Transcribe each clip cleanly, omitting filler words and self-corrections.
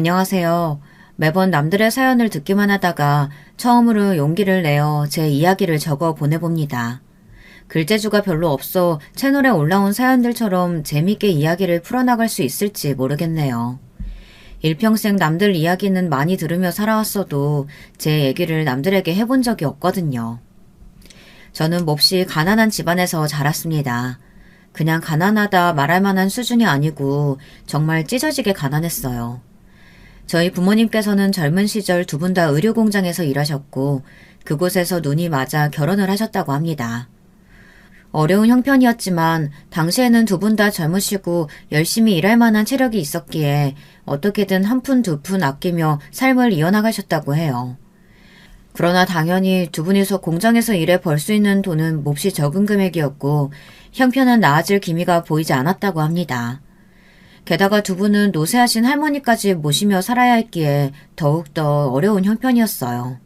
안녕하세요. 매번 남들의 사연을 듣기만 하다가 처음으로 용기를 내어 제 이야기를 적어 보내봅니다. 글재주가 별로 없어 채널에 올라온 사연들처럼 재밌게 이야기를 풀어나갈 수 있을지 모르겠네요. 일평생 남들 이야기는 많이 들으며 살아왔어도 제 얘기를 남들에게 해본 적이 없거든요. 저는 몹시 가난한 집안에서 자랐습니다. 그냥 가난하다 말할 만한 수준이 아니고 정말 찢어지게 가난했어요. 저희 부모님께서는 젊은 시절 두 분 다 의료공장에서 일하셨고 그곳에서 눈이 맞아 결혼을 하셨다고 합니다. 어려운 형편이었지만 당시에는 두 분 다 젊으시고 열심히 일할 만한 체력이 있었기에 어떻게든 한 푼 두 푼 아끼며 삶을 이어나가셨다고 해요. 그러나 당연히 두 분이서 공장에서 일해 벌 수 있는 돈은 몹시 적은 금액이었고 형편은 나아질 기미가 보이지 않았다고 합니다. 게다가 두 분은 노쇠하신 할머니까지 모시며 살아야 했기에 더욱더 어려운 형편이었어요.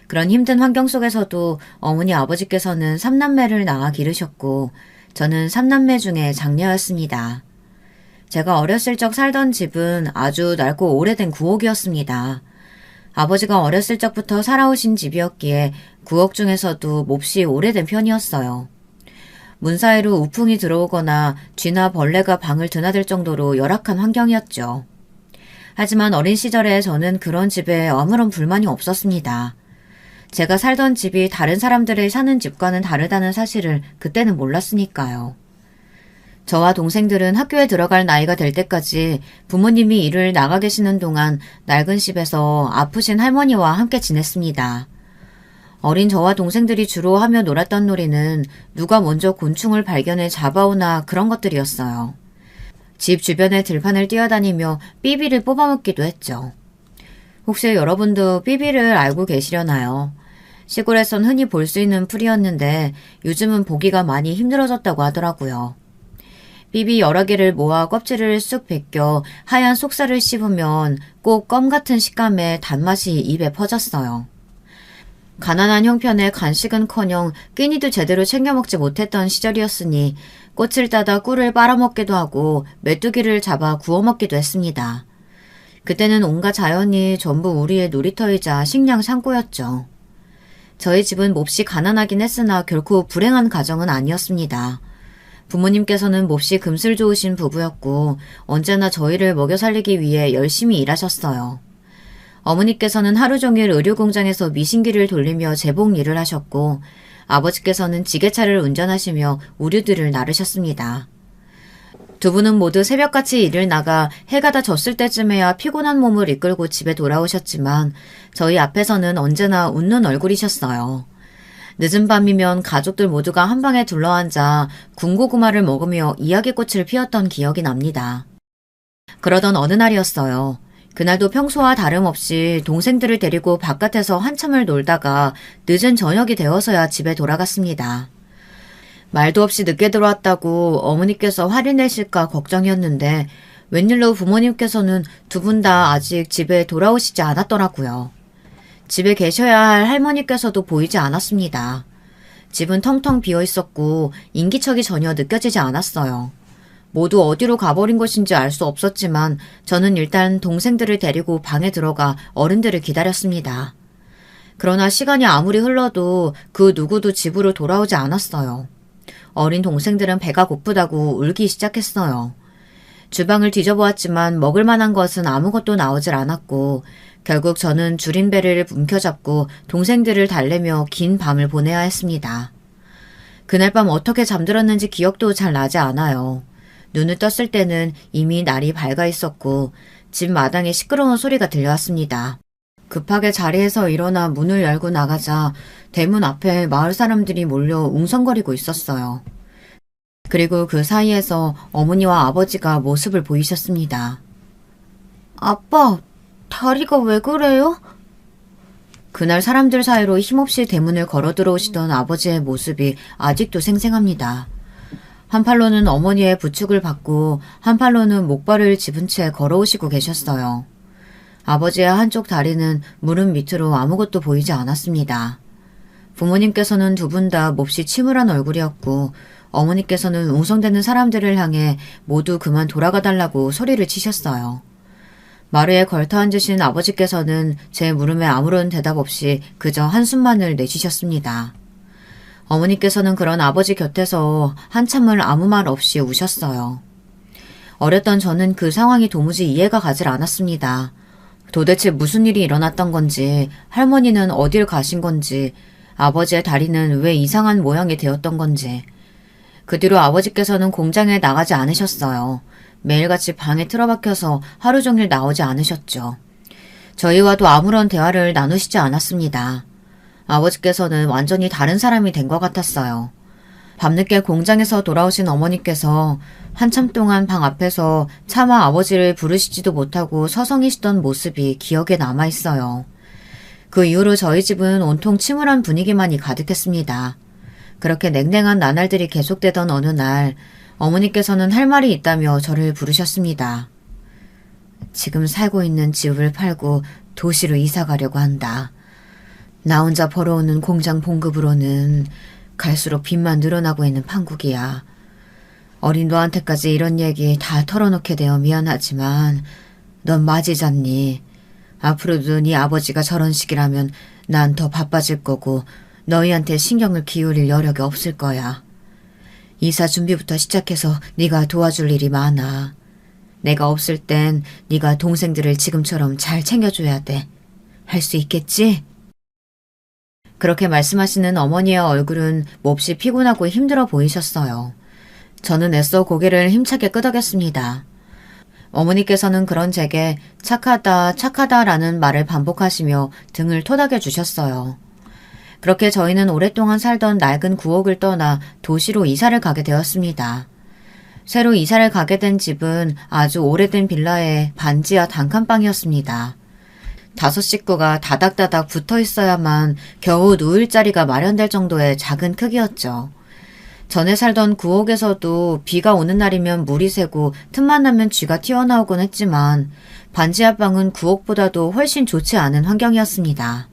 그런 힘든 환경 속에서도 어머니 아버지께서는 3남매를 낳아 기르셨고 저는 3남매 중에 장녀였습니다. 제가 어렸을 적 살던 집은 아주 낡고 오래된 구옥이었습니다. 아버지가 어렸을 적부터 살아오신 집이었기에 구옥 중에서도 몹시 오래된 편이었어요. 문 사이로 우풍이 들어오거나 쥐나 벌레가 방을 드나들 정도로 열악한 환경이었죠. 하지만 어린 시절에 저는 그런 집에 아무런 불만이 없었습니다. 제가 살던 집이 다른 사람들의 사는 집과는 다르다는 사실을 그때는 몰랐으니까요. 저와 동생들은 학교에 들어갈 나이가 될 때까지 부모님이 일을 나가 계시는 동안 낡은 집에서 아프신 할머니와 함께 지냈습니다. 어린 저와 동생들이 주로 하며 놀았던 놀이는 누가 먼저 곤충을 발견해 잡아오나 그런 것들이었어요. 집 주변의 들판을 뛰어다니며 삐비를 뽑아먹기도 했죠. 혹시 여러분도 삐비를 알고 계시려나요? 시골에선 흔히 볼 수 있는 풀이었는데 요즘은 보기가 많이 힘들어졌다고 하더라고요. 삐비 여러 개를 모아 껍질을 쑥 벗겨 하얀 속살을 씹으면 꼭 껌 같은 식감의 단맛이 입에 퍼졌어요. 가난한 형편에 간식은커녕 끼니도 제대로 챙겨 먹지 못했던 시절이었으니 꽃을 따다 꿀을 빨아먹기도 하고 메뚜기를 잡아 구워 먹기도 했습니다. 그때는 온갖 자연이 전부 우리의 놀이터이자 식량 창고였죠. 저희 집은 몹시 가난하긴 했으나 결코 불행한 가정은 아니었습니다. 부모님께서는 몹시 금슬 좋으신 부부였고 언제나 저희를 먹여 살리기 위해 열심히 일하셨어요. 어머니께서는 하루 종일 의료공장에서 미신기를 돌리며 재봉 일을 하셨고 아버지께서는 지게차를 운전하시며 우류들을 나르셨습니다. 두 분은 모두 새벽같이 일을 나가 해가 다 졌을 때쯤에야 피곤한 몸을 이끌고 집에 돌아오셨지만 저희 앞에서는 언제나 웃는 얼굴이셨어요. 늦은 밤이면 가족들 모두가 한방에 둘러앉아 군고구마를 먹으며 이야기꽃을 피웠던 기억이 납니다. 그러던 어느 날이었어요. 그날도 평소와 다름없이 동생들을 데리고 바깥에서 한참을 놀다가 늦은 저녁이 되어서야 집에 돌아갔습니다. 말도 없이 늦게 들어왔다고 어머니께서 화를 내실까 걱정이었는데 웬일로 부모님께서는 두 분 다 아직 집에 돌아오시지 않았더라고요. 집에 계셔야 할 할머니께서도 보이지 않았습니다. 집은 텅텅 비어 있었고 인기척이 전혀 느껴지지 않았어요. 모두 어디로 가버린 것인지 알 수 없었지만 저는 일단 동생들을 데리고 방에 들어가 어른들을 기다렸습니다. 그러나 시간이 아무리 흘러도 그 누구도 집으로 돌아오지 않았어요. 어린 동생들은 배가 고프다고 울기 시작했어요. 주방을 뒤져보았지만 먹을 만한 것은 아무것도 나오질 않았고 결국 저는 줄임배를 움켜잡고 동생들을 달래며 긴 밤을 보내야 했습니다. 그날 밤 어떻게 잠들었는지 기억도 잘 나지 않아요. 눈을 떴을 때는 이미 날이 밝아 있었고 집 마당에 시끄러운 소리가 들려왔습니다. 급하게 자리에서 일어나 문을 열고 나가자 대문 앞에 마을 사람들이 몰려 웅성거리고 있었어요. 그리고 그 사이에서 어머니와 아버지가 모습을 보이셨습니다. 아빠, 다리가 왜 그래요? 그날 사람들 사이로 힘없이 대문을 걸어 들어오시던 아버지의 모습이 아직도 생생합니다. 한 팔로는 어머니의 부축을 받고 한 팔로는 목발을 집은 채 걸어오시고 계셨어요. 아버지의 한쪽 다리는 무릎 밑으로 아무것도 보이지 않았습니다. 부모님께서는 두 분 다 몹시 침울한 얼굴이었고 어머니께서는 웅성대는 사람들을 향해 모두 그만 돌아가달라고 소리를 치셨어요. 마루에 걸터 앉으신 아버지께서는 제 물음에 아무런 대답 없이 그저 한숨만을 내쉬셨습니다. 어머니께서는 그런 아버지 곁에서 한참을 아무 말 없이 우셨어요. 어렸던 저는 그 상황이 도무지 이해가 가질 않았습니다. 도대체 무슨 일이 일어났던 건지, 할머니는 어딜 가신 건지, 아버지의 다리는 왜 이상한 모양이 되었던 건지. 그 뒤로 아버지께서는 공장에 나가지 않으셨어요. 매일같이 방에 틀어박혀서 하루 종일 나오지 않으셨죠. 저희와도 아무런 대화를 나누시지 않았습니다. 아버지께서는 완전히 다른 사람이 된 것 같았어요. 밤늦게 공장에서 돌아오신 어머니께서 한참 동안 방 앞에서 차마 아버지를 부르시지도 못하고 서성이시던 모습이 기억에 남아있어요. 그 이후로 저희 집은 온통 침울한 분위기만이 가득했습니다. 그렇게 냉랭한 나날들이 계속되던 어느 날 어머니께서는 할 말이 있다며 저를 부르셨습니다. 지금 살고 있는 집을 팔고 도시로 이사 가려고 한다. 나 혼자 벌어오는 공장 봉급으로는 갈수록 빚만 늘어나고 있는 판국이야. 어린 너한테까지 이런 얘기 다 털어놓게 되어 미안하지만 넌 맞이잖니. 앞으로도 네 아버지가 저런 식이라면 난 더 바빠질 거고 너희한테 신경을 기울일 여력이 없을 거야. 이사 준비부터 시작해서 네가 도와줄 일이 많아. 내가 없을 땐 네가 동생들을 지금처럼 잘 챙겨줘야 돼. 할 수 있겠지? 그렇게 말씀하시는 어머니의 얼굴은 몹시 피곤하고 힘들어 보이셨어요. 저는 애써 고개를 힘차게 끄덕였습니다. 어머니께서는 그런 제게 착하다, 착하다라는 말을 반복하시며 등을 토닥여 주셨어요. 그렇게 저희는 오랫동안 살던 낡은 구옥을 떠나 도시로 이사를 가게 되었습니다. 새로 이사를 가게 된 집은 아주 오래된 빌라의 반지하 단칸방이었습니다. 5 식구가 다닥다닥 붙어 있어야만 겨우 누울 자리가 마련될 정도의 작은 크기였죠. 전에 살던 구옥에서도 비가 오는 날이면 물이 새고 틈만 나면 쥐가 튀어나오곤 했지만 반지하방은 구옥보다도 훨씬 좋지 않은 환경이었습니다.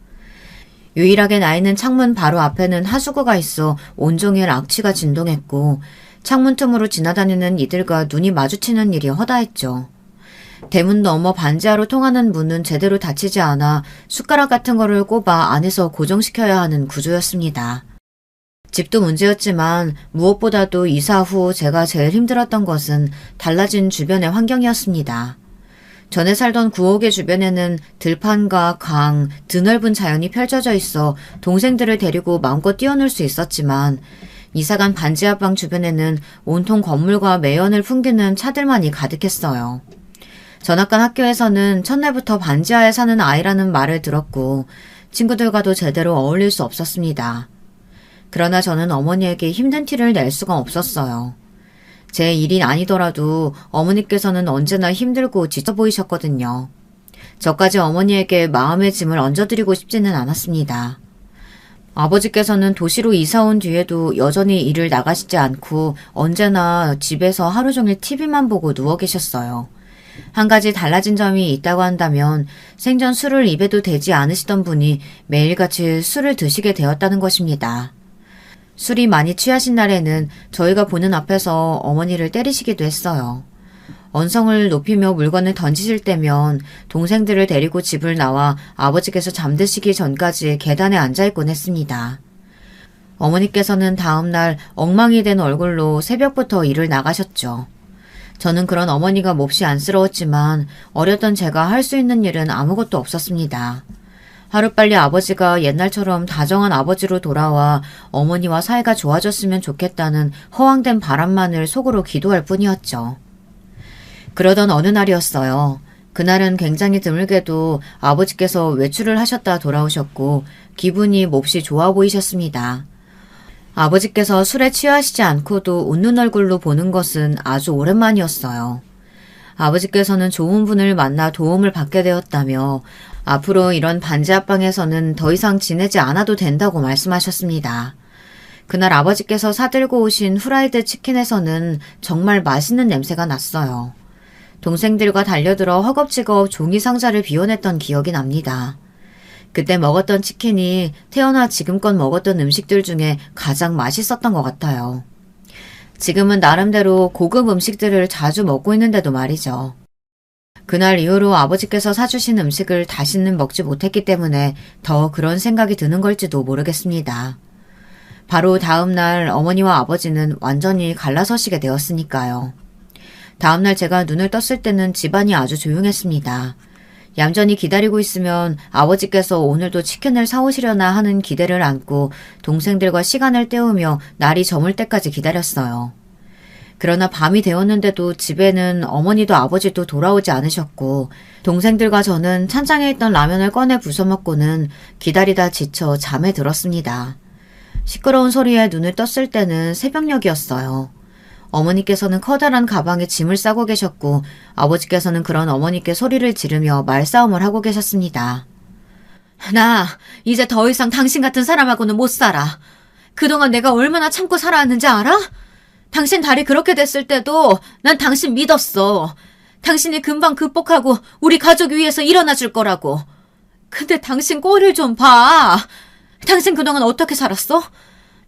유일하게 나 있는 창문 바로 앞에는 하수구가 있어 온종일 악취가 진동했고 창문 틈으로 지나다니는 이들과 눈이 마주치는 일이 허다했죠. 대문 너머 반지하로 통하는 문은 제대로 닫히지 않아 숟가락 같은 거를 꼽아 안에서 고정시켜야 하는 구조였습니다. 집도 문제였지만 무엇보다도 이사 후 제가 제일 힘들었던 것은 달라진 주변의 환경이었습니다. 전에 살던 구옥의 주변에는 들판과 강, 드넓은 자연이 펼쳐져 있어 동생들을 데리고 마음껏 뛰어놀 수 있었지만 이사간 반지하방 주변에는 온통 건물과 매연을 풍기는 차들만이 가득했어요. 전학간 학교에서는 첫날부터 반지하에 사는 아이라는 말을 들었고 친구들과도 제대로 어울릴 수 없었습니다. 그러나 저는 어머니에게 힘든 티를 낼 수가 없었어요. 제 일이 아니더라도 어머니께서는 언제나 힘들고 지쳐 보이셨거든요. 저까지 어머니에게 마음의 짐을 얹어드리고 싶지는 않았습니다. 아버지께서는 도시로 이사 온 뒤에도 여전히 일을 나가시지 않고 언제나 집에서 하루 종일 TV만 보고 누워 계셨어요. 한 가지 달라진 점이 있다고 한다면 생전 술을 입에도 대지 않으시던 분이 매일같이 술을 드시게 되었다는 것입니다. 술이 많이 취하신 날에는 저희가 보는 앞에서 어머니를 때리시기도 했어요. 언성을 높이며 물건을 던지실 때면 동생들을 데리고 집을 나와 아버지께서 잠드시기 전까지 계단에 앉아있곤 했습니다. 어머니께서는 다음날 엉망이 된 얼굴로 새벽부터 일을 나가셨죠. 저는 그런 어머니가 몹시 안쓰러웠지만 어렸던 제가 할 수 있는 일은 아무것도 없었습니다. 하루빨리 아버지가 옛날처럼 다정한 아버지로 돌아와 어머니와 사이가 좋아졌으면 좋겠다는 허황된 바람만을 속으로 기도할 뿐이었죠. 그러던 어느 날이었어요. 그날은 굉장히 드물게도 아버지께서 외출을 하셨다 돌아오셨고 기분이 몹시 좋아 보이셨습니다. 아버지께서 술에 취하시지 않고도 웃는 얼굴로 보는 것은 아주 오랜만이었어요. 아버지께서는 좋은 분을 만나 도움을 받게 되었다며 앞으로 이런 반지하방에서는 더 이상 지내지 않아도 된다고 말씀하셨습니다. 그날 아버지께서 사들고 오신 후라이드 치킨에서는 정말 맛있는 냄새가 났어요. 동생들과 달려들어 허겁지겁 종이 상자를 비워냈던 기억이 납니다. 그때 먹었던 치킨이 태어나 지금껏 먹었던 음식들 중에 가장 맛있었던 것 같아요. 지금은 나름대로 고급 음식들을 자주 먹고 있는데도 말이죠. 그날 이후로 아버지께서 사주신 음식을 다시는 먹지 못했기 때문에 더 그런 생각이 드는 걸지도 모르겠습니다. 바로 다음날 어머니와 아버지는 완전히 갈라서시게 되었으니까요. 다음날 제가 눈을 떴을 때는 집안이 아주 조용했습니다. 얌전히 기다리고 있으면 아버지께서 오늘도 치킨을 사오시려나 하는 기대를 안고 동생들과 시간을 때우며 날이 저물 때까지 기다렸어요. 그러나 밤이 되었는데도 집에는 어머니도 아버지도 돌아오지 않으셨고 동생들과 저는 찬장에 있던 라면을 꺼내 부숴 먹고는 기다리다 지쳐 잠에 들었습니다. 시끄러운 소리에 눈을 떴을 때는 새벽녘이었어요. 어머니께서는 커다란 가방에 짐을 싸고 계셨고 아버지께서는 그런 어머니께 소리를 지르며 말싸움을 하고 계셨습니다. 나 이제 더 이상 당신 같은 사람하고는 못 살아. 그동안 내가 얼마나 참고 살아왔는지 알아? 당신 다리 그렇게 됐을 때도 난 당신 믿었어. 당신이 금방 극복하고 우리 가족 위해서 일어나 줄 거라고. 근데 당신 꼴을 좀 봐. 당신 그동안 어떻게 살았어?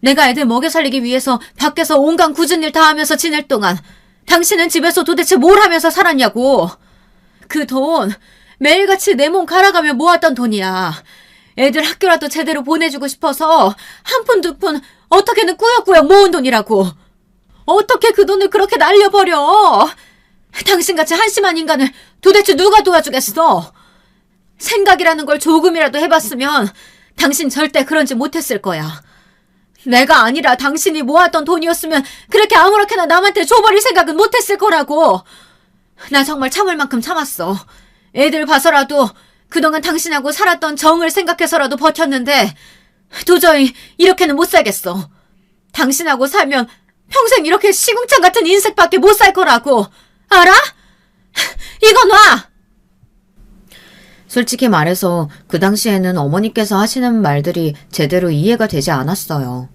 내가 애들 먹여 살리기 위해서 밖에서 온갖 굳은 일 다 하면서 지낼 동안 당신은 집에서 도대체 뭘 하면서 살았냐고. 그 돈 매일같이 내 몸 갈아가며 모았던 돈이야. 애들 학교라도 제대로 보내주고 싶어서 한 푼 두 푼 어떻게든 꾸역꾸역 모은 돈이라고. 어떻게 그 돈을 그렇게 날려버려? 당신같이 한심한 인간을 도대체 누가 도와주겠어? 생각이라는 걸 조금이라도 해봤으면 당신 절대 그런 짓 못했을 거야. 내가 아니라 당신이 모았던 돈이었으면 그렇게 아무렇게나 남한테 줘버릴 생각은 못했을 거라고. 나 정말 참을 만큼 참았어. 애들 봐서라도 그동안 당신하고 살았던 정을 생각해서라도 버텼는데 도저히 이렇게는 못 살겠어. 당신하고 살면 평생 이렇게 시궁창 같은 인생밖에 못 살 거라고. 알아? 이거 놔! 솔직히 말해서 그 당시에는 어머니께서 하시는 말들이 제대로 이해가 되지 않았어요.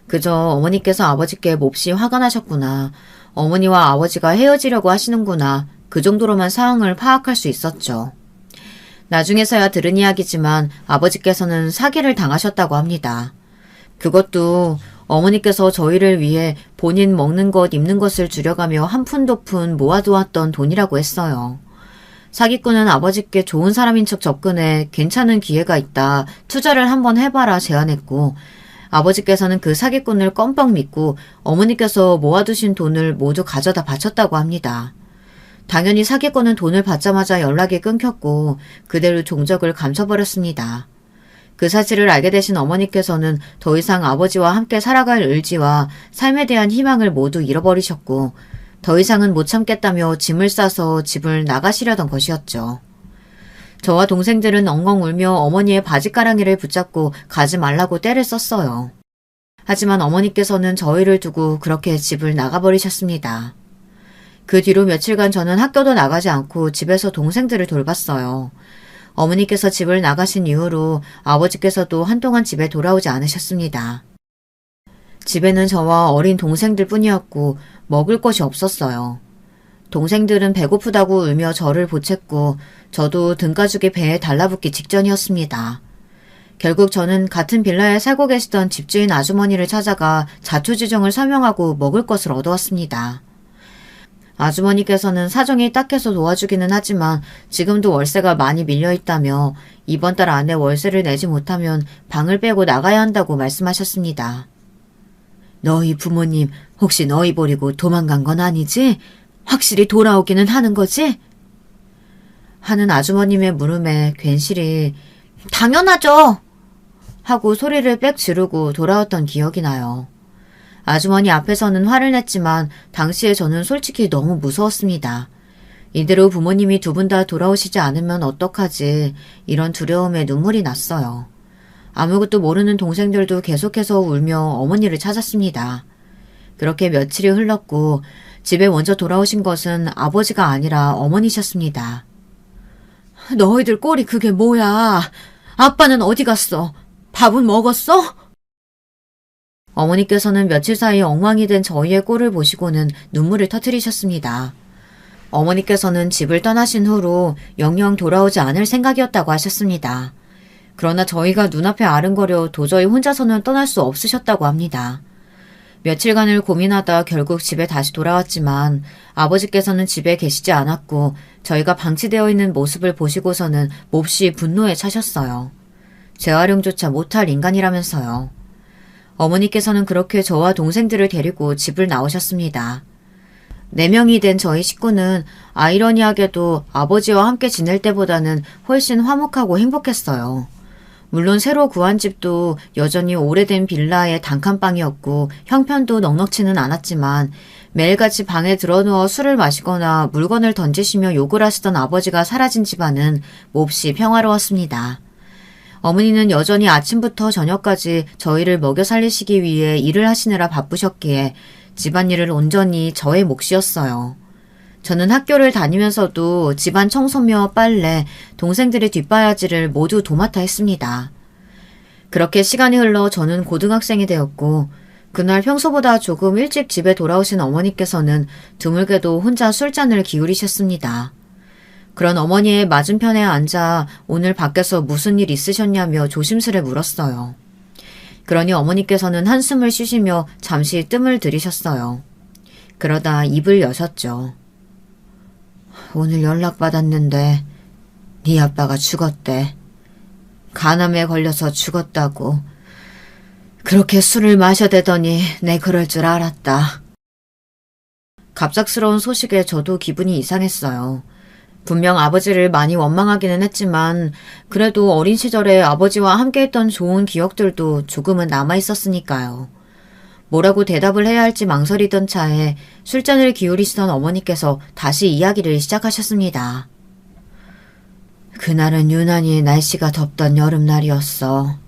그저 어머니께서 아버지께 몹시 화가 나셨구나. 어머니와 아버지가 헤어지려고 하시는구나. 그 정도로만 상황을 파악할 수 있었죠. 나중에서야 들은 이야기지만 아버지께서는 사기를 당하셨다고 합니다. 그것도 어머니께서 저희를 위해 본인 먹는 것, 입는 것을 줄여가며 한 푼 두 푼 모아두었던 돈이라고 했어요. 사기꾼은 아버지께 좋은 사람인 척 접근해 괜찮은 기회가 있다, 투자를 한번 해봐라 제안했고 아버지께서는 그 사기꾼을 껌뻑 믿고 어머니께서 모아두신 돈을 모두 가져다 바쳤다고 합니다. 당연히 사기꾼은 돈을 받자마자 연락이 끊겼고 그대로 종적을 감춰버렸습니다. 그 사실을 알게 되신 어머니께서는 더 이상 아버지와 함께 살아갈 의지와 삶에 대한 희망을 모두 잃어버리셨고 더 이상은 못 참겠다며 짐을 싸서 집을 나가시려던 것이었죠. 저와 동생들은 엉엉 울며 어머니의 바지가랑이를 붙잡고 가지 말라고 떼를 썼어요. 하지만 어머니께서는 저희를 두고 그렇게 집을 나가버리셨습니다. 그 뒤로 며칠간 저는 학교도 나가지 않고 집에서 동생들을 돌봤어요. 어머니께서 집을 나가신 이후로 아버지께서도 한동안 집에 돌아오지 않으셨습니다. 집에는 저와 어린 동생들 뿐이었고 먹을 것이 없었어요. 동생들은 배고프다고 울며 저를 보챘고 저도 등가죽이 배에 달라붙기 직전이었습니다. 결국 저는 같은 빌라에 살고 계시던 집주인 아주머니를 찾아가 자초지종을 설명하고 먹을 것을 얻어왔습니다. 아주머니께서는 사정이 딱해서 도와주기는 하지만 지금도 월세가 많이 밀려있다며 이번 달 안에 월세를 내지 못하면 방을 빼고 나가야 한다고 말씀하셨습니다. 너희 부모님 혹시 너희 버리고 도망간 건 아니지? 확실히 돌아오기는 하는 거지? 하는 아주머님의 물음에 괜시리 당연하죠! 하고 소리를 빽 지르고 돌아왔던 기억이 나요. 아주머니 앞에서는 화를 냈지만 당시에 저는 솔직히 너무 무서웠습니다. 이대로 부모님이 두 분 다 돌아오시지 않으면 어떡하지 이런 두려움에 눈물이 났어요. 아무것도 모르는 동생들도 계속해서 울며 어머니를 찾았습니다. 그렇게 며칠이 흘렀고 집에 먼저 돌아오신 것은 아버지가 아니라 어머니셨습니다. 너희들 꼴이 그게 뭐야? 아빠는 어디 갔어? 밥은 먹었어? 어머니께서는 며칠 사이 엉망이 된 저희의 꼴을 보시고는 눈물을 터뜨리셨습니다. 어머니께서는 집을 떠나신 후로 영영 돌아오지 않을 생각이었다고 하셨습니다. 그러나 저희가 눈앞에 아른거려 도저히 혼자서는 떠날 수 없으셨다고 합니다. 며칠간을 고민하다 결국 집에 다시 돌아왔지만 아버지께서는 집에 계시지 않았고 저희가 방치되어 있는 모습을 보시고서는 몹시 분노에 차셨어요. 재활용조차 못할 인간이라면서요. 어머니께서는 그렇게 저와 동생들을 데리고 집을 나오셨습니다. 4명이 된 저희 식구는 아이러니하게도 아버지와 함께 지낼 때보다는 훨씬 화목하고 행복했어요. 물론 새로 구한 집도 여전히 오래된 빌라의 단칸방이었고 형편도 넉넉치는 않았지만 매일같이 방에 들어누워 술을 마시거나 물건을 던지시며 욕을 하시던 아버지가 사라진 집안은 몹시 평화로웠습니다. 어머니는 여전히 아침부터 저녁까지 저희를 먹여 살리시기 위해 일을 하시느라 바쁘셨기에 집안일을 온전히 저의 몫이었어요. 저는 학교를 다니면서도 집안 청소며 빨래, 동생들의 뒷바라지를 모두 도맡아 했습니다. 그렇게 시간이 흘러 저는 고등학생이 되었고 그날 평소보다 조금 일찍 집에 돌아오신 어머니께서는 드물게도 혼자 술잔을 기울이셨습니다. 그런 어머니의 맞은편에 앉아 오늘 밖에서 무슨 일 있으셨냐며 조심스레 물었어요. 그러니 어머니께서는 한숨을 쉬시며 잠시 뜸을 들이셨어요. 그러다 입을 여셨죠. 오늘 연락받았는데 네 아빠가 죽었대. 간암에 걸려서 죽었다고. 그렇게 술을 마셔대더니 내 그럴 줄 알았다. 갑작스러운 소식에 저도 기분이 이상했어요. 분명 아버지를 많이 원망하기는 했지만 그래도 어린 시절에 아버지와 함께했던 좋은 기억들도 조금은 남아있었으니까요. 뭐라고 대답을 해야 할지 망설이던 차에 술잔을 기울이시던 어머니께서 다시 이야기를 시작하셨습니다. 그날은 유난히 날씨가 덥던 여름날이었어.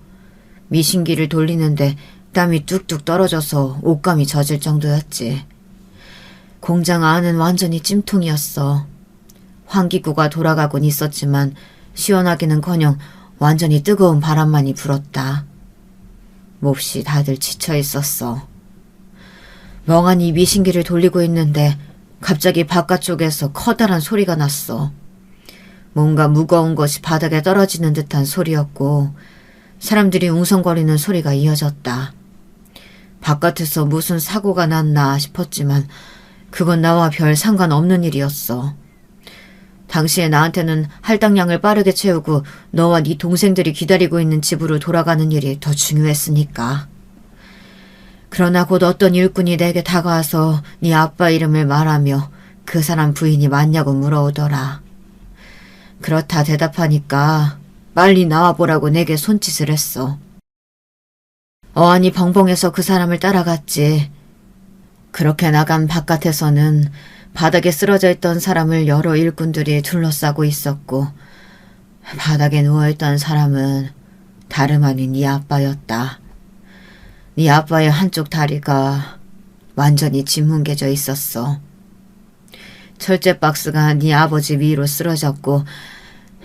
미신기를 돌리는데 땀이 뚝뚝 떨어져서 옷감이 젖을 정도였지. 공장 안은 완전히 찜통이었어. 환기구가 돌아가곤 있었지만 시원하기는커녕 완전히 뜨거운 바람만이 불었다. 몹시 다들 지쳐 있었어. 멍하니 미신기를 돌리고 있는데 갑자기 바깥쪽에서 커다란 소리가 났어. 뭔가 무거운 것이 바닥에 떨어지는 듯한 소리였고 사람들이 웅성거리는 소리가 이어졌다. 바깥에서 무슨 사고가 났나 싶었지만 그건 나와 별 상관없는 일이었어. 당시에 나한테는 할당량을 빠르게 채우고 너와 네 동생들이 기다리고 있는 집으로 돌아가는 일이 더 중요했으니까. 그러나 곧 어떤 일꾼이 내게 다가와서 네 아빠 이름을 말하며 그 사람 부인이 맞냐고 물어오더라. 그렇다 대답하니까 빨리 나와보라고 내게 손짓을 했어. 어안이 벙벙해서 그 사람을 따라갔지. 그렇게 나간 바깥에서는 바닥에 쓰러져 있던 사람을 여러 일꾼들이 둘러싸고 있었고 바닥에 누워있던 사람은 다름 아닌 네 아빠였다. 네 아빠의 한쪽 다리가 완전히 짓뭉개져 있었어. 철제 박스가 네 아버지 위로 쓰러졌고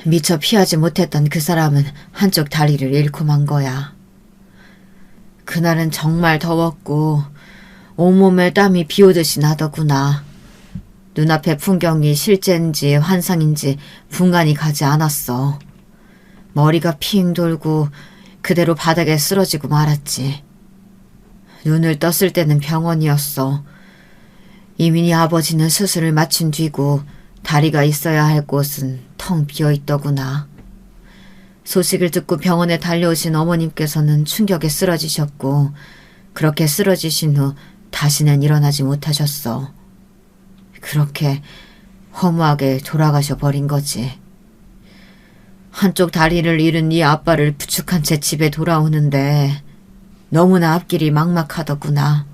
미처 피하지 못했던 그 사람은 한쪽 다리를 잃고 만 거야. 그날은 정말 더웠고 온몸에 땀이 비오듯이 나더구나. 눈앞의 풍경이 실제인지 환상인지 분간이 가지 않았어. 머리가 핑 돌고 그대로 바닥에 쓰러지고 말았지. 눈을 떴을 때는 병원이었어. 이미 네 아버지는 수술을 마친 뒤고 다리가 있어야 할 곳은 텅 비어있더구나. 소식을 듣고 병원에 달려오신 어머님께서는 충격에 쓰러지셨고 그렇게 쓰러지신 후 다시는 일어나지 못하셨어. 그렇게 허무하게 돌아가셔 버린 거지. 한쪽 다리를 잃은 네 아빠를 부축한 채 집에 돌아오는데 너무나 앞길이 막막하더구나.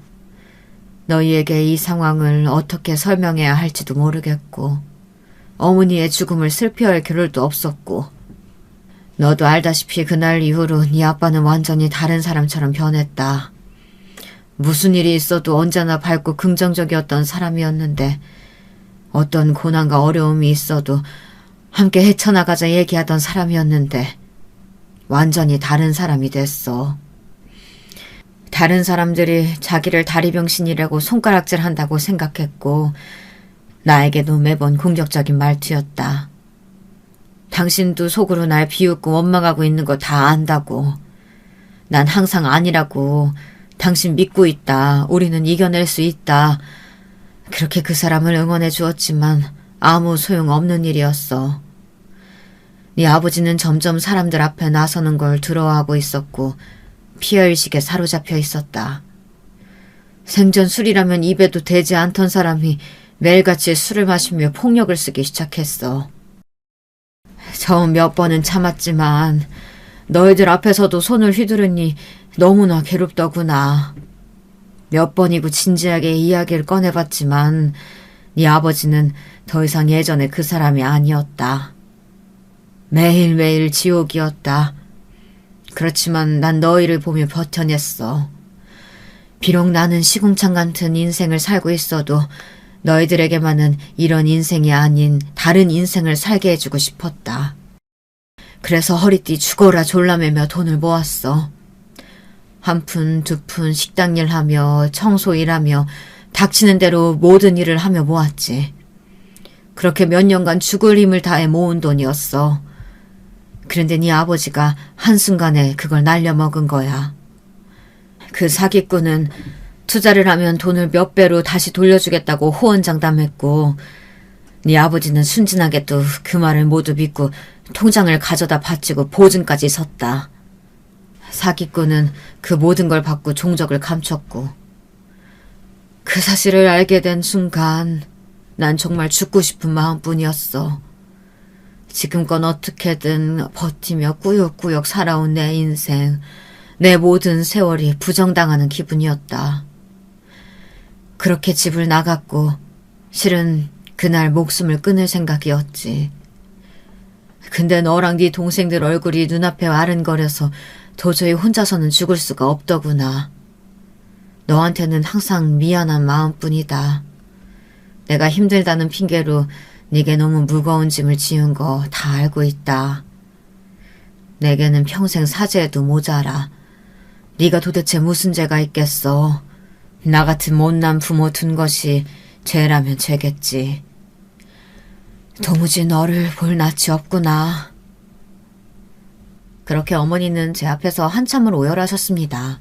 너희에게 이 상황을 어떻게 설명해야 할지도 모르겠고 어머니의 죽음을 슬퍼할 겨를도 없었고 너도 알다시피 그날 이후로 네 아빠는 완전히 다른 사람처럼 변했다. 무슨 일이 있어도 언제나 밝고 긍정적이었던 사람이었는데 어떤 고난과 어려움이 있어도 함께 헤쳐나가자 얘기하던 사람이었는데 완전히 다른 사람이 됐어. 다른 사람들이 자기를 다리병신이라고 손가락질한다고 생각했고 나에게도 매번 공격적인 말투였다. 당신도 속으로 날 비웃고 원망하고 있는 거 다 안다고. 난 항상 아니라고 당신 믿고 있다. 우리는 이겨낼 수 있다. 그렇게 그 사람을 응원해 주었지만 아무 소용없는 일이었어. 네 아버지는 점점 사람들 앞에 나서는 걸 두려워하고 있었고 피해의식에 사로잡혀 있었다. 생전 술이라면 입에도 대지 않던 사람이 매일같이 술을 마시며 폭력을 쓰기 시작했어. 처음 몇 번은 참았지만 너희들 앞에서도 손을 휘두르니 너무나 괴롭더구나. 몇 번이고 진지하게 이야기를 꺼내봤지만 네 아버지는 더 이상 예전의 그 사람이 아니었다. 매일매일 지옥이었다. 그렇지만 난 너희를 보며 버텨냈어. 비록 나는 시궁창 같은 인생을 살고 있어도 너희들에게만은 이런 인생이 아닌 다른 인생을 살게 해주고 싶었다. 그래서 허리띠 죽어라 졸라매며 돈을 모았어. 한 푼, 두 푼 식당 일하며 청소 일하며 닥치는 대로 모든 일을 하며 모았지. 그렇게 몇 년간 죽을 힘을 다해 모은 돈이었어. 그런데 네 아버지가 한순간에 그걸 날려먹은 거야. 그 사기꾼은 투자를 하면 돈을 몇 배로 다시 돌려주겠다고 호언장담했고 네 아버지는 순진하게 또 그 말을 모두 믿고 통장을 가져다 바치고 보증까지 섰다. 사기꾼은 그 모든 걸 받고 종적을 감췄고 그 사실을 알게 된 순간 난 정말 죽고 싶은 마음뿐이었어. 지금껏 어떻게든 버티며 꾸역꾸역 살아온 내 인생, 내 모든 세월이 부정당하는 기분이었다. 그렇게 집을 나갔고 실은 그날 목숨을 끊을 생각이었지. 근데 너랑 네 동생들 얼굴이 눈앞에 아른거려서 도저히 혼자서는 죽을 수가 없더구나. 너한테는 항상 미안한 마음뿐이다. 내가 힘들다는 핑계로 네게 너무 무거운 짐을 지은 거 다 알고 있다. 내게는 평생 사죄해도 모자라. 네가 도대체 무슨 죄가 있겠어. 나 같은 못난 부모 둔 것이 죄라면 죄겠지. 도무지 너를 볼 낯이 없구나. 그렇게 어머니는 제 앞에서 한참을 오열하셨습니다.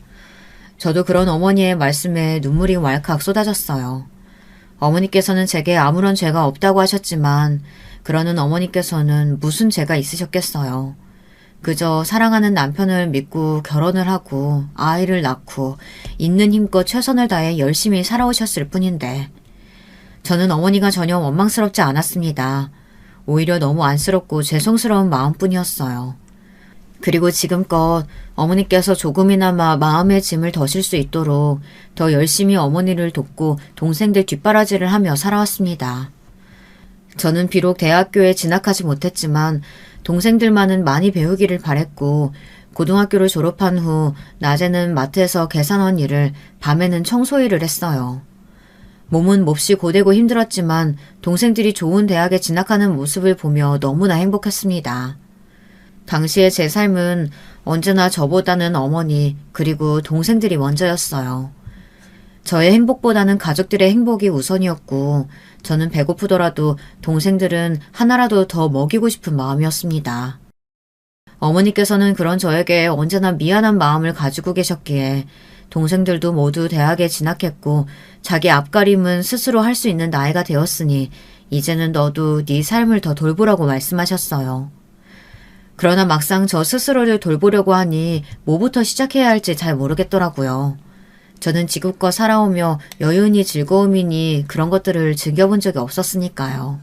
저도 그런 어머니의 말씀에 눈물이 왈칵 쏟아졌어요. 어머니께서는 제게 아무런 죄가 없다고 하셨지만 그러는 어머니께서는 무슨 죄가 있으셨겠어요. 그저 사랑하는 남편을 믿고 결혼을 하고 아이를 낳고 있는 힘껏 최선을 다해 열심히 살아오셨을 뿐인데 저는 어머니가 전혀 원망스럽지 않았습니다. 오히려 너무 안쓰럽고 죄송스러운 마음뿐이었어요. 그리고 지금껏 어머니께서 조금이나마 마음의 짐을 더실 수 있도록 더 열심히 어머니를 돕고 동생들 뒷바라지를 하며 살아왔습니다. 저는 비록 대학교에 진학하지 못했지만 동생들만은 많이 배우기를 바랬고 고등학교를 졸업한 후 낮에는 마트에서 계산원 일을, 밤에는 청소 일을 했어요. 몸은 몹시 고되고 힘들었지만 동생들이 좋은 대학에 진학하는 모습을 보며 너무나 행복했습니다. 당시의 제 삶은 언제나 저보다는 어머니 그리고 동생들이 먼저였어요. 저의 행복보다는 가족들의 행복이 우선이었고 저는 배고프더라도 동생들은 하나라도 더 먹이고 싶은 마음이었습니다. 어머니께서는 그런 저에게 언제나 미안한 마음을 가지고 계셨기에 동생들도 모두 대학에 진학했고 자기 앞가림은 스스로 할 수 있는 나이가 되었으니 이제는 너도 네 삶을 더 돌보라고 말씀하셨어요. 그러나 막상 저 스스로를 돌보려고 하니 뭐부터 시작해야 할지 잘 모르겠더라고요. 저는 지금껏 살아오며 여운이 즐거움이니 그런 것들을 즐겨본 적이 없었으니까요.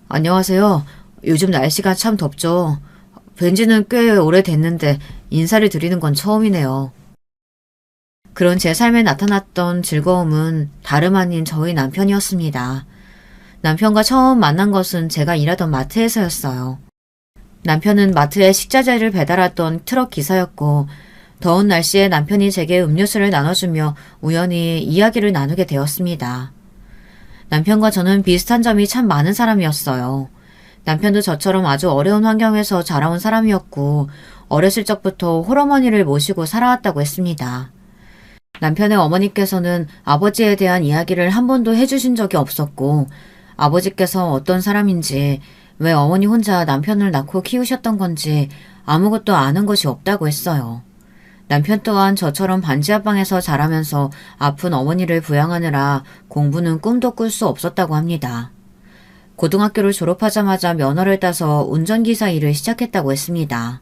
안녕하세요. 요즘 날씨가 참 덥죠. 뵌지는 꽤 오래됐는데 인사를 드리는 건 처음이네요. 그런 제 삶에 나타났던 즐거움은 다름 아닌 저희 남편이었습니다. 남편과 처음 만난 것은 제가 일하던 마트에서였어요. 남편은 마트에 식자재를 배달하던 트럭 기사였고 더운 날씨에 남편이 제게 음료수를 나눠주며 우연히 이야기를 나누게 되었습니다. 남편과 저는 비슷한 점이 참 많은 사람이었어요. 남편도 저처럼 아주 어려운 환경에서 자라온 사람이었고 어렸을 적부터 홀어머니를 모시고 살아왔다고 했습니다. 남편의 어머니께서는 아버지에 대한 이야기를 한 번도 해주신 적이 없었고 아버지께서 어떤 사람인지 왜 어머니 혼자 남편을 낳고 키우셨던 건지 아무것도 아는 것이 없다고 했어요. 남편 또한 저처럼 반지하방에서 자라면서 아픈 어머니를 부양하느라 공부는 꿈도 꿀 수 없었다고 합니다. 고등학교를 졸업하자마자 면허를 따서 운전기사 일을 시작했다고 했습니다.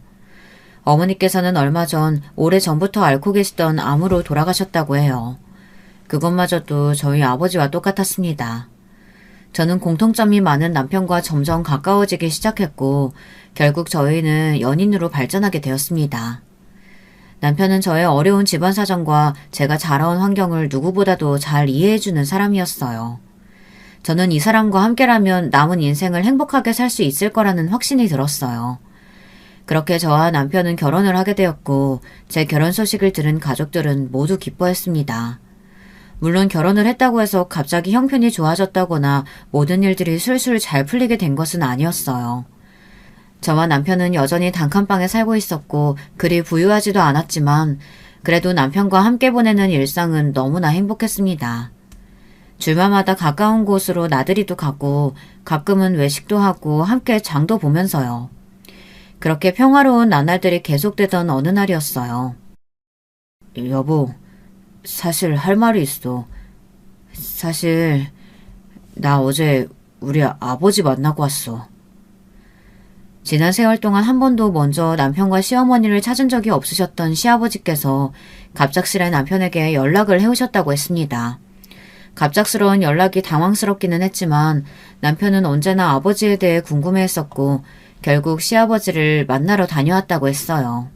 어머니께서는 얼마 전 오래전부터 앓고 계시던 암으로 돌아가셨다고 해요. 그것마저도 저희 아버지와 똑같았습니다. 저는 공통점이 많은 남편과 점점 가까워지기 시작했고 결국 저희는 연인으로 발전하게 되었습니다. 남편은 저의 어려운 집안 사정과 제가 자라온 환경을 누구보다도 잘 이해해주는 사람이었어요. 저는 이 사람과 함께라면 남은 인생을 행복하게 살 수 있을 거라는 확신이 들었어요. 그렇게 저와 남편은 결혼을 하게 되었고 제 결혼 소식을 들은 가족들은 모두 기뻐했습니다. 물론 결혼을 했다고 해서 갑자기 형편이 좋아졌다거나 모든 일들이 술술 잘 풀리게 된 것은 아니었어요. 저와 남편은 여전히 단칸방에 살고 있었고 그리 부유하지도 않았지만 그래도 남편과 함께 보내는 일상은 너무나 행복했습니다. 주말마다 가까운 곳으로 나들이도 가고 가끔은 외식도 하고 함께 장도 보면서요. 그렇게 평화로운 나날들이 계속되던 어느 날이었어요. 여보, 사실 할 말이 있어. 사실 나 어제 우리 아버지 만나고 왔어. 지난 세월 동안 한 번도 먼저 남편과 시어머니를 찾은 적이 없으셨던 시아버지께서 갑작스레 남편에게 연락을 해오셨다고 했습니다. 갑작스러운 연락이 당황스럽기는 했지만 남편은 언제나 아버지에 대해 궁금해했었고 결국 시아버지를 만나러 다녀왔다고 했어요.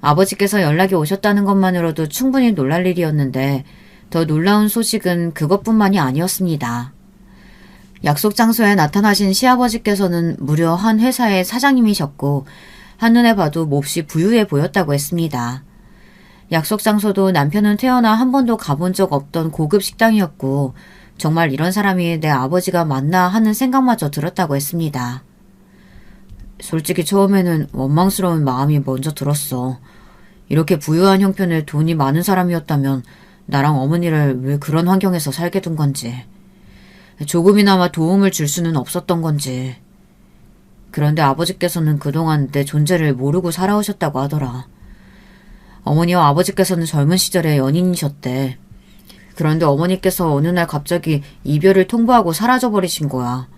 아버지께서 연락이 오셨다는 것만으로도 충분히 놀랄 일이었는데 더 놀라운 소식은 그것뿐만이 아니었습니다. 약속 장소에 나타나신 시아버지께서는 무려 한 회사의 사장님이셨고 한눈에 봐도 몹시 부유해 보였다고 했습니다. 약속 장소도 남편은 태어나 한 번도 가본 적 없던 고급 식당이었고 정말 이런 사람이 내 아버지가 맞나 하는 생각마저 들었다고 했습니다. 솔직히 처음에는 원망스러운 마음이 먼저 들었어. 이렇게 부유한 형편에 돈이 많은 사람이었다면 나랑 어머니를 왜 그런 환경에서 살게 둔 건지. 조금이나마 도움을 줄 수는 없었던 건지. 그런데 아버지께서는 그동안 내 존재를 모르고 살아오셨다고 하더라. 어머니와 아버지께서는 젊은 시절에 연인이셨대. 그런데 어머니께서 어느 날 갑자기 이별을 통보하고 사라져버리신 거야.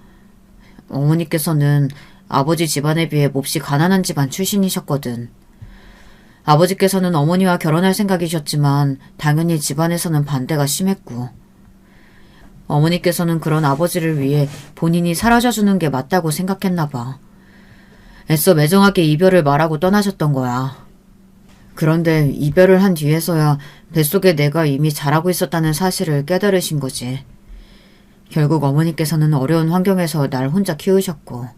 어머니께서는 아버지 집안에 비해 몹시 가난한 집안 출신이셨거든. 아버지께서는 어머니와 결혼할 생각이셨지만 당연히 집안에서는 반대가 심했고 어머니께서는 그런 아버지를 위해 본인이 사라져주는 게 맞다고 생각했나 봐. 애써 매정하게 이별을 말하고 떠나셨던 거야. 그런데 이별을 한 뒤에서야 뱃속에 내가 이미 자라고 있었다는 사실을 깨달으신 거지. 결국 어머니께서는 어려운 환경에서 날 혼자 키우셨고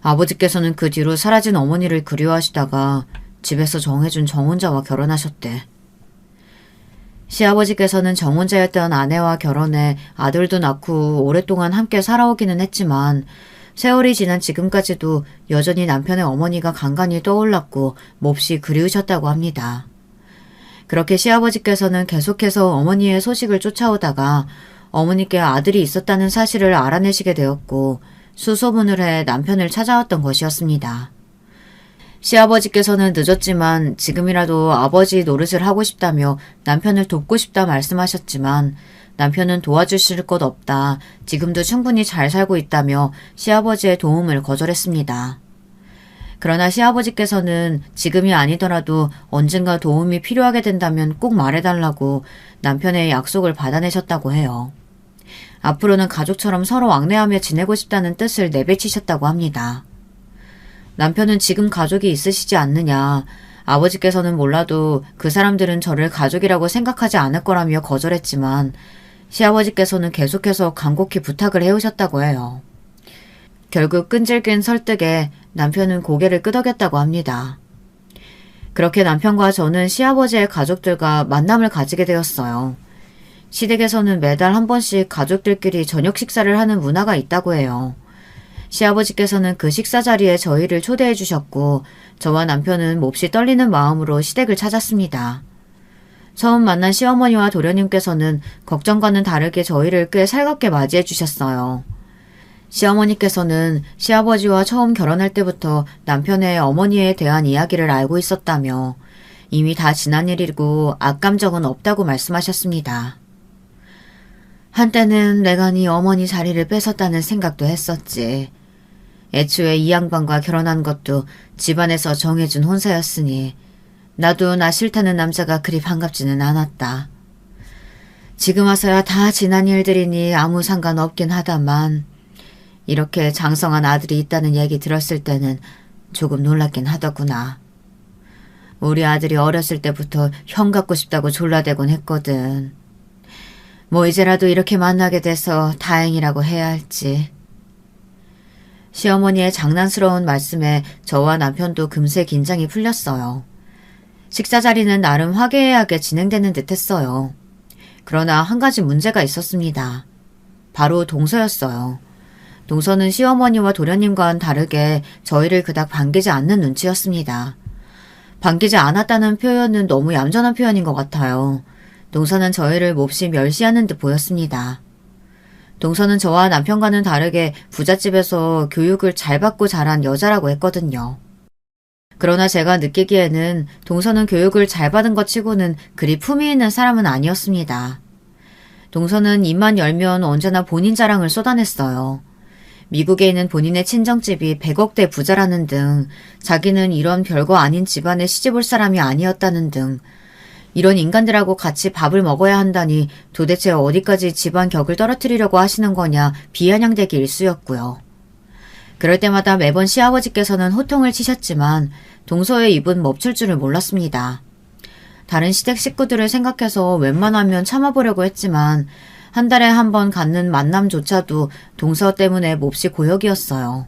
아버지께서는 그 뒤로 사라진 어머니를 그리워하시다가 집에서 정해준 정혼자와 결혼하셨대. 시아버지께서는 정혼자였던 아내와 결혼해 아들도 낳고 오랫동안 함께 살아오기는 했지만 세월이 지난 지금까지도 여전히 남편의 어머니가 간간히 떠올랐고 몹시 그리우셨다고 합니다. 그렇게 시아버지께서는 계속해서 어머니의 소식을 쫓아오다가 어머니께 아들이 있었다는 사실을 알아내시게 되었고 수소문을 해 남편을 찾아왔던 것이었습니다. 시아버지께서는 늦었지만 지금이라도 아버지 노릇을 하고 싶다며 남편을 돕고 싶다 말씀하셨지만 남편은 도와주실 것 없다. 지금도 충분히 잘 살고 있다며 시아버지의 도움을 거절했습니다. 그러나 시아버지께서는 지금이 아니더라도 언젠가 도움이 필요하게 된다면 꼭 말해달라고 남편의 약속을 받아내셨다고 해요. 앞으로는 가족처럼 서로 왕래하며 지내고 싶다는 뜻을 내비치셨다고 합니다. 남편은 지금 가족이 있으시지 않느냐. 아버지께서는 몰라도 그 사람들은 저를 가족이라고 생각하지 않을 거라며 거절했지만 시아버지께서는 계속해서 간곡히 부탁을 해오셨다고 해요. 결국 끈질긴 설득에 남편은 고개를 끄덕였다고 합니다. 그렇게 남편과 저는 시아버지의 가족들과 만남을 가지게 되었어요. 시댁에서는 매달 한 번씩 가족들끼리 저녁 식사를 하는 문화가 있다고 해요. 시아버지께서는 그 식사 자리에 저희를 초대해 주셨고 저와 남편은 몹시 떨리는 마음으로 시댁을 찾았습니다. 처음 만난 시어머니와 도련님께서는 걱정과는 다르게 저희를 꽤 살갑게 맞이해 주셨어요. 시어머니께서는 시아버지와 처음 결혼할 때부터 남편의 어머니에 대한 이야기를 알고 있었다며 이미 다 지난 일이고 악감정은 없다고 말씀하셨습니다. 한때는 내가 네 어머니 자리를 뺏었다는 생각도 했었지. 애초에 이 양반과 결혼한 것도 집안에서 정해준 혼사였으니 나도 나 싫다는 남자가 그리 반갑지는 않았다. 지금 와서야 다 지난 일들이니 아무 상관없긴 하다만 이렇게 장성한 아들이 있다는 얘기 들었을 때는 조금 놀랍긴 하더구나. 우리 아들이 어렸을 때부터 형 갖고 싶다고 졸라대곤 했거든. 뭐 이제라도 이렇게 만나게 돼서 다행이라고 해야 할지. 시어머니의 장난스러운 말씀에 저와 남편도 금세 긴장이 풀렸어요. 식사 자리는 나름 화기애애하게 진행되는 듯 했어요. 그러나 한 가지 문제가 있었습니다. 바로 동서였어요. 동서는 시어머니와 도련님과는 다르게 저희를 그닥 반기지 않는 눈치였습니다. 반기지 않았다는 표현은 너무 얌전한 표현인 것 같아요. 동서는 저희를 몹시 멸시하는 듯 보였습니다. 동서는 저와 남편과는 다르게 부잣집에서 교육을 잘 받고 자란 여자라고 했거든요. 그러나 제가 느끼기에는 동서는 교육을 잘 받은 것 치고는 그리 품위 있는 사람은 아니었습니다. 동서는 입만 열면 언제나 본인 자랑을 쏟아냈어요. 미국에 있는 본인의 친정집이 100억대 부자라는 등 자기는 이런 별거 아닌 집안에 시집올 사람이 아니었다는 등 이런 인간들하고 같이 밥을 먹어야 한다니 도대체 어디까지 집안 격을 떨어뜨리려고 하시는 거냐 비아냥대기 일쑤였고요. 그럴 때마다 매번 시아버지께서는 호통을 치셨지만 동서의 입은 멈출 줄을 몰랐습니다. 다른 시댁 식구들을 생각해서 웬만하면 참아보려고 했지만 한 달에 한 번 갖는 만남조차도 동서 때문에 몹시 고역이었어요.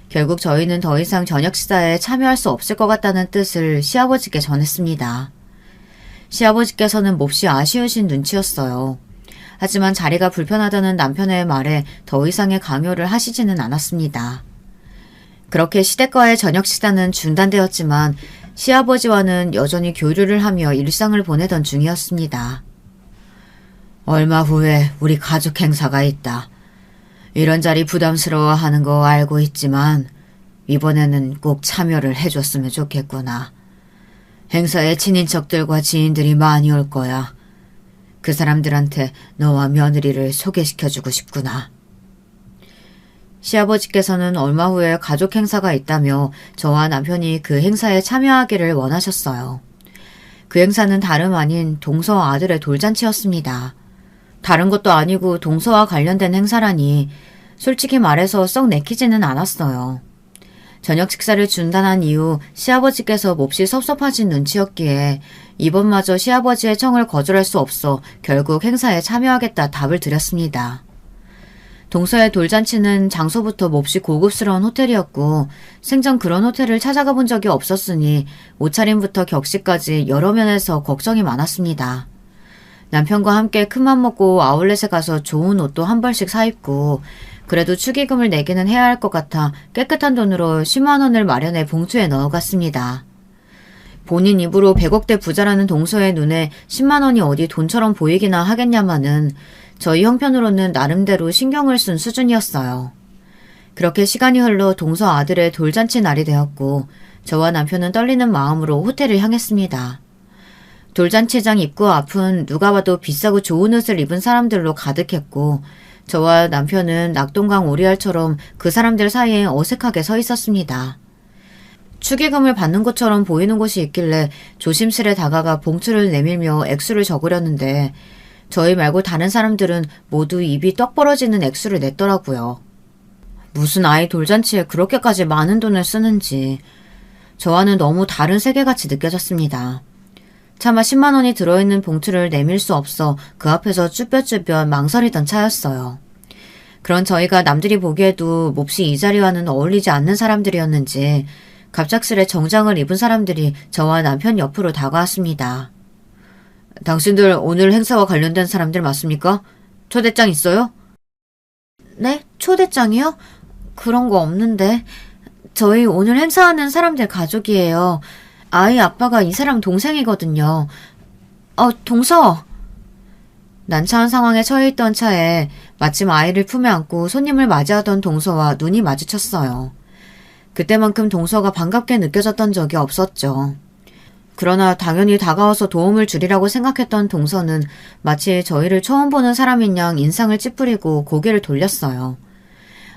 결국 저희는 더 이상 저녁 식사에 참여할 수 없을 것 같다는 뜻을 시아버지께 전했습니다. 시아버지께서는 몹시 아쉬우신 눈치였어요. 하지만 자리가 불편하다는 남편의 말에 더 이상의 강요를 하시지는 않았습니다. 그렇게 시댁과의 저녁 식사는 중단되었지만 시아버지와는 여전히 교류를 하며 일상을 보내던 중이었습니다. 얼마 후에 우리 가족 행사가 있다. 이런 자리 부담스러워하는 거 알고 있지만 이번에는 꼭 참여를 해줬으면 좋겠구나. 행사에 친인척들과 지인들이 많이 올 거야. 그 사람들한테 너와 며느리를 소개시켜주고 싶구나. 시아버지께서는 얼마 후에 가족 행사가 있다며 저와 남편이 그 행사에 참여하기를 원하셨어요. 그 행사는 다름 아닌 동서 아들의 돌잔치였습니다. 다른 것도 아니고 동서와 관련된 행사라니 솔직히 말해서 썩 내키지는 않았어요. 저녁 식사를 중단한 이후 시아버지께서 몹시 섭섭하신 눈치였기에 이번마저 시아버지의 청을 거절할 수 없어 결국 행사에 참여하겠다 답을 드렸습니다. 동서의 돌잔치는 장소부터 몹시 고급스러운 호텔이었고 생전 그런 호텔을 찾아가 본 적이 없었으니 옷차림부터 격식까지 여러 면에서 걱정이 많았습니다. 남편과 함께 큰맘 먹고 아울렛에 가서 좋은 옷도 한 벌씩 사입고 그래도 축의금을 내기는 해야 할 것 같아 깨끗한 돈으로 10만 원을 마련해 봉투에 넣어갔습니다. 본인 입으로 100억대 부자라는 동서의 눈에 10만 원이 어디 돈처럼 보이기나 하겠냐마는 저희 형편으로는 나름대로 신경을 쓴 수준이었어요. 그렇게 시간이 흘러 동서 아들의 돌잔치 날이 되었고 저와 남편은 떨리는 마음으로 호텔을 향했습니다. 돌잔치장 입구 앞은 누가 봐도 비싸고 좋은 옷을 입은 사람들로 가득했고 저와 남편은 낙동강 오리알처럼 그 사람들 사이에 어색하게 서 있었습니다. 축의금을 받는 것처럼 보이는 곳이 있길래 조심스레 다가가 봉투를 내밀며 액수를 적으려는데 저희 말고 다른 사람들은 모두 입이 떡 벌어지는 액수를 냈더라고요. 무슨 아이 돌잔치에 그렇게까지 많은 돈을 쓰는지 저와는 너무 다른 세계같이 느껴졌습니다. 차마 10만 원이 들어있는 봉투를 내밀 수 없어 그 앞에서 쭈뼛쭈뼛 망설이던 차였어요. 그런 저희가 남들이 보기에도 몹시 이 자리와는 어울리지 않는 사람들이었는지 갑작스레 정장을 입은 사람들이 저와 남편 옆으로 다가왔습니다. 당신들 오늘 행사와 관련된 사람들 맞습니까? 초대장 있어요? 네? 초대장이요? 그런 거 없는데. 저희 오늘 행사하는 사람들 가족이에요. 아이 아빠가 이 사람 동생이거든요. 동서! 난처한 상황에 처해 있던 차에 마침 아이를 품에 안고 손님을 맞이하던 동서와 눈이 마주쳤어요. 그때만큼 동서가 반갑게 느껴졌던 적이 없었죠. 그러나 당연히 다가와서 도움을 주리라고 생각했던 동서는 마치 저희를 처음 보는 사람인 양 인상을 찌푸리고 고개를 돌렸어요.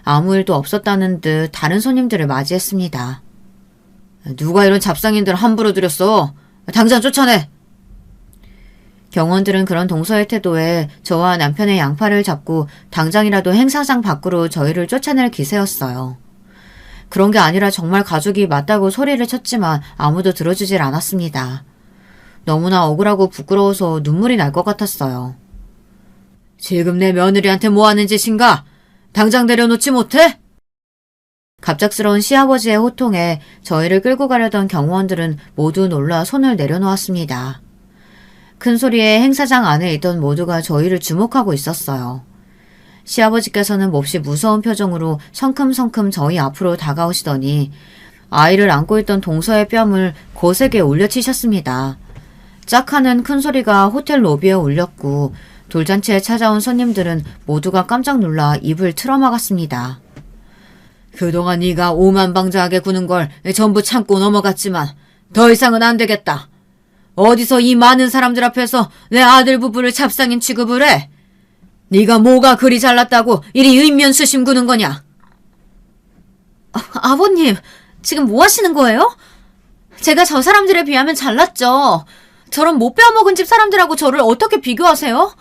아무 일도 없었다는 듯 다른 손님들을 맞이했습니다. 누가 이런 잡상인들 함부로 들였어? 당장 쫓아내! 경원들은 그런 동서의 태도에 저와 남편의 양팔을 잡고 당장이라도 행사장 밖으로 저희를 쫓아낼 기세였어요. 그런 게 아니라 정말 가족이 맞다고 소리를 쳤지만 아무도 들어주질 않았습니다. 너무나 억울하고 부끄러워서 눈물이 날 것 같았어요. 지금 내 며느리한테 뭐 하는 짓인가? 당장 내려놓지 못해? 갑작스러운 시아버지의 호통에 저희를 끌고 가려던 경호원들은 모두 놀라 손을 내려놓았습니다. 큰 소리에 행사장 안에 있던 모두가 저희를 주목하고 있었어요. 시아버지께서는 몹시 무서운 표정으로 성큼성큼 저희 앞으로 다가오시더니 아이를 안고 있던 동서의 뺨을 거세게 올려치셨습니다. 짝 하는 큰 소리가 호텔 로비에 울렸고 돌잔치에 찾아온 손님들은 모두가 깜짝 놀라 입을 틀어막았습니다. 그동안 네가 오만방자하게 구는 걸 전부 참고 넘어갔지만 더 이상은 안 되겠다. 어디서 이 많은 사람들 앞에서 내 아들 부부를 잡상인 취급을 해? 네가 뭐가 그리 잘났다고 이리 인면수심 구는 거냐? 아버님, 지금 뭐 하시는 거예요? 제가 저 사람들에 비하면 잘났죠. 저런 못 빼어먹은 집 사람들하고 저를 어떻게 비교하세요?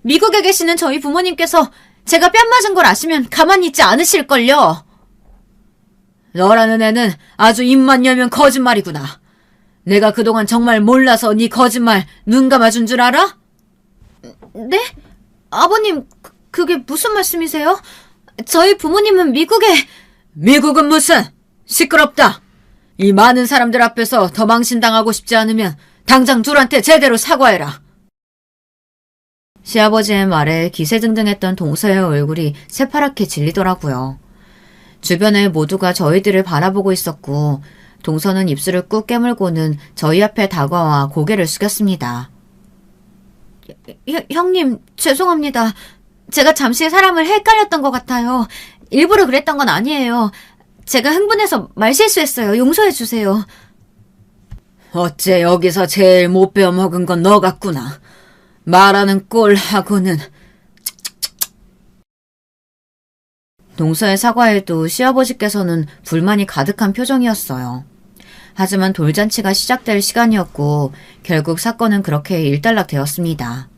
미국에 계시는 저희 부모님께서 제가 뺨 맞은 걸 아시면 가만히 있지 않으실걸요. 너라는 애는 아주 입만 열면 거짓말이구나. 내가 그동안 정말 몰라서 네 거짓말 눈 감아준 줄 알아? 네? 아버님, 그게 무슨 말씀이세요? 저희 부모님은 미국에... 미국은 무슨! 시끄럽다! 이 많은 사람들 앞에서 더 망신당하고 싶지 않으면 당장 둘한테 제대로 사과해라. 시아버지의 말에 기세등등했던 동서의 얼굴이 새파랗게 질리더라고요. 주변에 모두가 저희들을 바라보고 있었고 동서는 입술을 꾹 깨물고는 저희 앞에 다가와 고개를 숙였습니다. 형님, 죄송합니다. 제가 잠시 사람을 헷갈렸던 것 같아요. 일부러 그랬던 건 아니에요. 제가 흥분해서 말실수했어요. 용서해 주세요. 어째 여기서 제일 못 빼어먹은 건 너 같구나. 말하는 꼴하고는. 동서의 사과에도 시아버지께서는 불만이 가득한 표정이었어요. 하지만 돌잔치가 시작될 시간이었고 결국 사건은 그렇게 일단락되었습니다.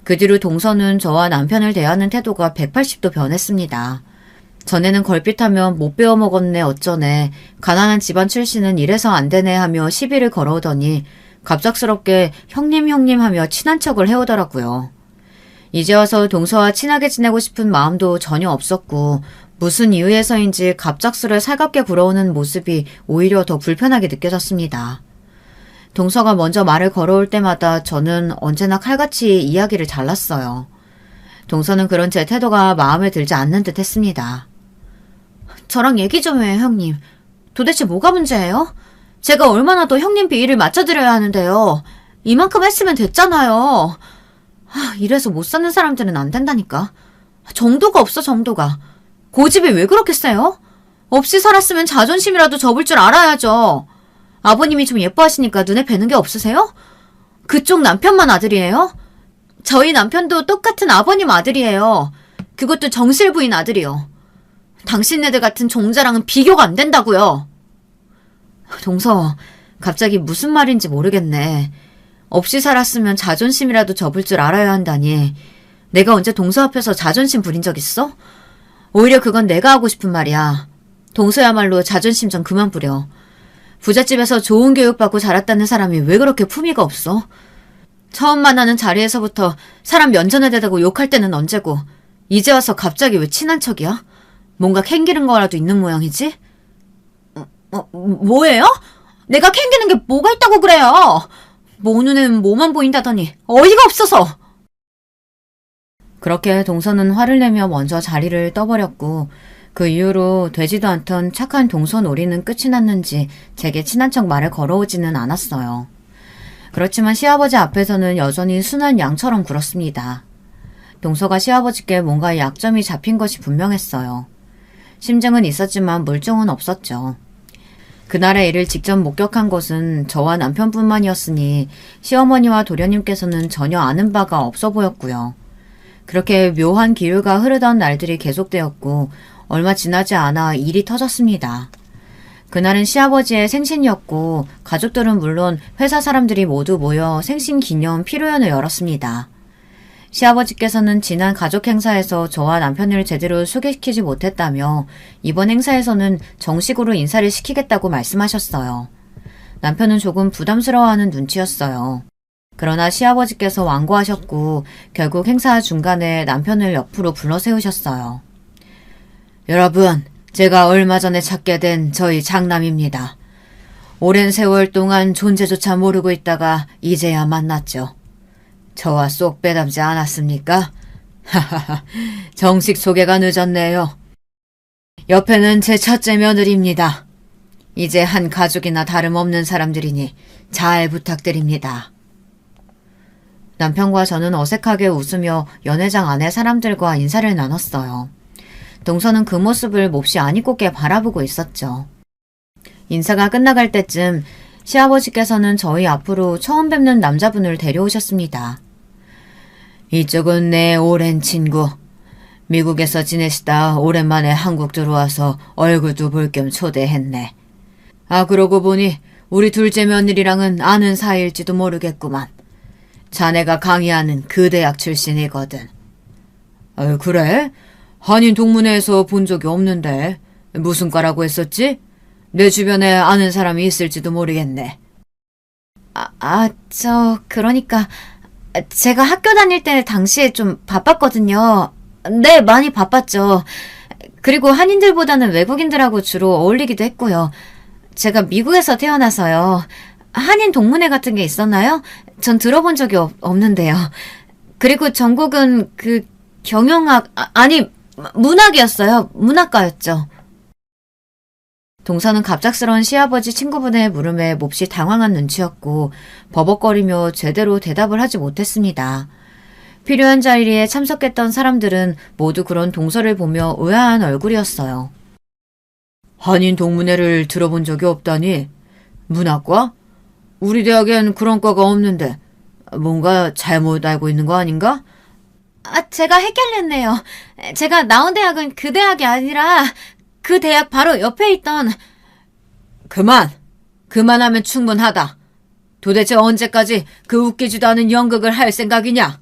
그 뒤로 동서는 저와 남편을 대하는 태도가 180도 변했습니다. 전에는 걸핏하면 못 배워먹었네 어쩌네, 가난한 집안 출신은 이래서 안 되네 하며 시비를 걸어오더니 갑작스럽게 형님 하며 친한 척을 해오더라고요. 이제 와서 동서와 친하게 지내고 싶은 마음도 전혀 없었고 무슨 이유에서인지 갑작스레 살갑게 굴어오는 모습이 오히려 더 불편하게 느껴졌습니다. 동서가 먼저 말을 걸어올 때마다 저는 언제나 칼같이 이야기를 잘랐어요. 동서는 그런 제 태도가 마음에 들지 않는 듯 했습니다. 저랑 얘기 좀 해요, 형님. 도대체 뭐가 문제예요? 제가 얼마나 더 형님 비위를 맞춰드려야 하는데요. 이만큼 했으면 됐잖아요. 이래서 못 사는 사람들은 안 된다니까. 정도가 없어, 정도가. 고집이 왜 그렇게 세요? 없이 살았으면 자존심이라도 접을 줄 알아야죠. 아버님이 좀 예뻐하시니까 눈에 뵈는 게 없으세요? 그쪽 남편만 아들이에요? 저희 남편도 똑같은 아버님 아들이에요. 그것도 정실 부인 아들이요. 당신네들 같은 종자랑은 비교가 안 된다고요. 동서, 갑자기 무슨 말인지 모르겠네. 없이 살았으면 자존심이라도 접을 줄 알아야 한다니. 내가 언제 동서 앞에서 자존심 부린 적 있어? 오히려 그건 내가 하고 싶은 말이야. 동서야말로 자존심 좀 그만 부려. 부잣집에서 좋은 교육받고 자랐다는 사람이 왜 그렇게 품위가 없어? 처음 만나는 자리에서부터 사람 면전에 대다고 욕할 때는 언제고 이제 와서 갑자기 왜 친한 척이야? 뭔가 캥기는 거라도 있는 모양이지? 뭐예요? 내가 캥기는 게 뭐가 있다고 그래요? 모 눈에는 뭐만 보인다더니 어이가 없어서. 그렇게 동서는 화를 내며 먼저 자리를 떠버렸고 그 이후로 되지도 않던 착한 동서 놀이는 끝이 났는지 제게 친한 척 말을 걸어오지는 않았어요. 그렇지만 시아버지 앞에서는 여전히 순한 양처럼 굴었습니다. 동서가 시아버지께 뭔가 약점이 잡힌 것이 분명했어요. 심증은 있었지만 물증은 없었죠. 그날의 일을 직접 목격한 것은 저와 남편뿐만이었으니 시어머니와 도련님께서는 전혀 아는 바가 없어 보였고요. 그렇게 묘한 기류가 흐르던 날들이 계속되었고 얼마 지나지 않아 일이 터졌습니다. 그날은 시아버지의 생신이었고 가족들은 물론 회사 사람들이 모두 모여 생신 기념 피로연을 열었습니다. 시아버지께서는 지난 가족 행사에서 저와 남편을 제대로 소개시키지 못했다며 이번 행사에서는 정식으로 인사를 시키겠다고 말씀하셨어요. 남편은 조금 부담스러워하는 눈치였어요. 그러나 시아버지께서 완고하셨고 결국 행사 중간에 남편을 옆으로 불러 세우셨어요. 여러분, 제가 얼마 전에 찾게 된 저희 장남입니다. 오랜 세월 동안 존재조차 모르고 있다가 이제야 만났죠. 저와 쏙 빼닮지 않았습니까? 하하하, 정식 소개가 늦었네요. 옆에는 제 첫째 며느리입니다. 이제 한 가족이나 다름없는 사람들이니 잘 부탁드립니다. 남편과 저는 어색하게 웃으며 연회장 안의 사람들과 인사를 나눴어요. 동서는 그 모습을 몹시 안입고게 바라보고 있었죠. 인사가 끝나갈 때쯤 시아버지께서는 저희 앞으로 처음 뵙는 남자분을 데려오셨습니다. 이쪽은 내 오랜 친구. 미국에서 지내시다 오랜만에 한국 들어와서 얼굴도 볼 겸 초대했네. 아, 그러고 보니 우리 둘째 며느리랑은 아는 사이일지도 모르겠구만. 자네가 강의하는 그 대학 출신이거든. 그래? 한인 동문회에서 본 적이 없는데 무슨 과라고 했었지? 내 주변에 아는 사람이 있을지도 모르겠네. 그러니까 제가 학교 다닐 때 당시에 좀 바빴거든요. 네, 많이 바빴죠. 그리고 한인들보다는 외국인들하고 주로 어울리기도 했고요. 제가 미국에서 태어나서요. 한인 동문회 같은 게 있었나요? 전 들어본 적이 없는데요. 그리고 전공은 경영학, 문학이었어요. 문학과였죠. 동서는 갑작스러운 시아버지 친구분의 물음에 몹시 당황한 눈치였고 버벅거리며 제대로 대답을 하지 못했습니다. 필요한 자리에 참석했던 사람들은 모두 그런 동서를 보며 의아한 얼굴이었어요. 한인 동문회를 들어본 적이 없다니? 문학과? 우리 대학엔 그런 과가 없는데 뭔가 잘못 알고 있는 거 아닌가? 제가 헷갈렸네요. 제가 나온 대학은 그 대학이 아니라 그 대학 바로 옆에 있던... 그만하면 충분하다. 도대체 언제까지 그 웃기지도 않은 연극을 할 생각이냐?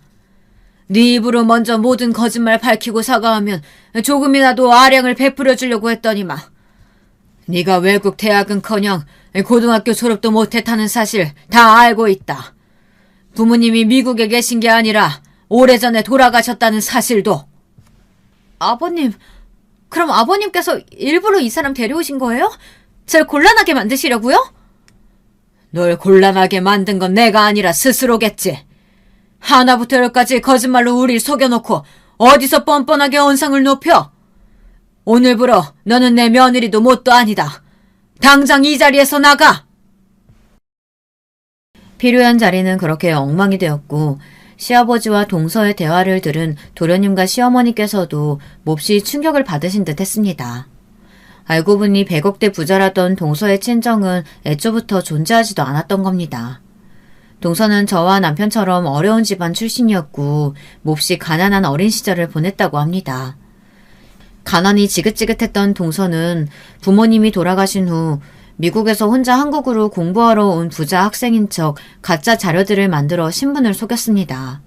네 입으로 먼저 모든 거짓말 밝히고 사과하면 조금이라도 아량을 베풀어 주려고 했더니만. 네가 외국 대학은커녕 고등학교 졸업도 못했다는 사실 다 알고 있다. 부모님이 미국에 계신 게 아니라 오래전에 돌아가셨다는 사실도. 아버님... 그럼 아버님께서 일부러 이 사람 데려오신 거예요? 절 곤란하게 만드시려고요? 널 곤란하게 만든 건 내가 아니라 스스로겠지. 하나부터 열까지 거짓말로 우릴 속여놓고 어디서 뻔뻔하게 언성을 높여? 오늘부로 너는 내 며느리도 뭣도 아니다. 당장 이 자리에서 나가! 필요한 자리는 그렇게 엉망이 되었고 시아버지와 동서의 대화를 들은 도련님과 시어머니께서도 몹시 충격을 받으신 듯 했습니다. 알고 보니 100억대 부자라던 동서의 친정은 애초부터 존재하지도 않았던 겁니다. 동서는 저와 남편처럼 어려운 집안 출신이었고 몹시 가난한 어린 시절을 보냈다고 합니다. 가난이 지긋지긋했던 동서는 부모님이 돌아가신 후 미국에서 혼자 한국으로 공부하러 온 부자 학생인 척 가짜 자료들을 만들어 신분을 속였습니다.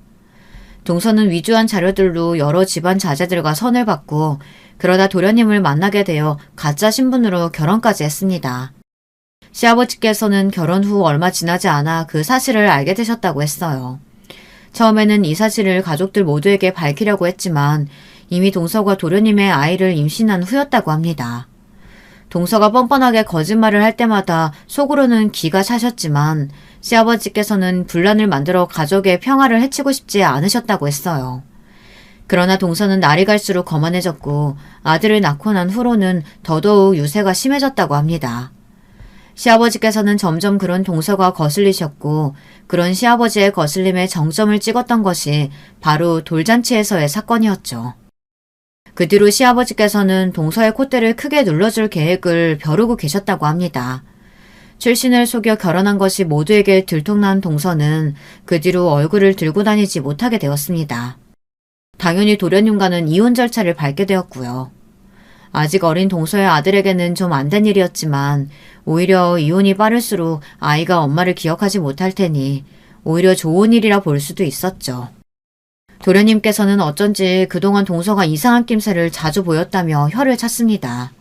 동서는 위조한 자료들로 여러 집안 자제들과 선을 받고 그러다 도련님을 만나게 되어 가짜 신분으로 결혼까지 했습니다. 시아버지께서는 결혼 후 얼마 지나지 않아 그 사실을 알게 되셨다고 했어요. 처음에는 이 사실을 가족들 모두에게 밝히려고 했지만 이미 동서가 도련님의 아이를 임신한 후였다고 합니다. 동서가 뻔뻔하게 거짓말을 할 때마다 속으로는 기가 차셨지만 시아버지께서는 분란을 만들어 가족의 평화를 해치고 싶지 않으셨다고 했어요. 그러나 동서는 날이 갈수록 거만해졌고 아들을 낳고 난 후로는 더더욱 유세가 심해졌다고 합니다. 시아버지께서는 점점 그런 동서가 거슬리셨고 그런 시아버지의 거슬림에 정점을 찍었던 것이 바로 돌잔치에서의 사건이었죠. 그 뒤로 시아버지께서는 동서의 콧대를 크게 눌러줄 계획을 벼르고 계셨다고 합니다. 출신을 속여 결혼한 것이 모두에게 들통난 동서는 그 뒤로 얼굴을 들고 다니지 못하게 되었습니다. 당연히 도련님과는 이혼 절차를 밟게 되었고요. 아직 어린 동서의 아들에게는 좀 안 된 일이었지만 오히려 이혼이 빠를수록 아이가 엄마를 기억하지 못할 테니 오히려 좋은 일이라 볼 수도 있었죠. 도련님께서는 어쩐지 그동안 동서가 이상한 낌새를 자주 보였다며 혀를 찼습니다.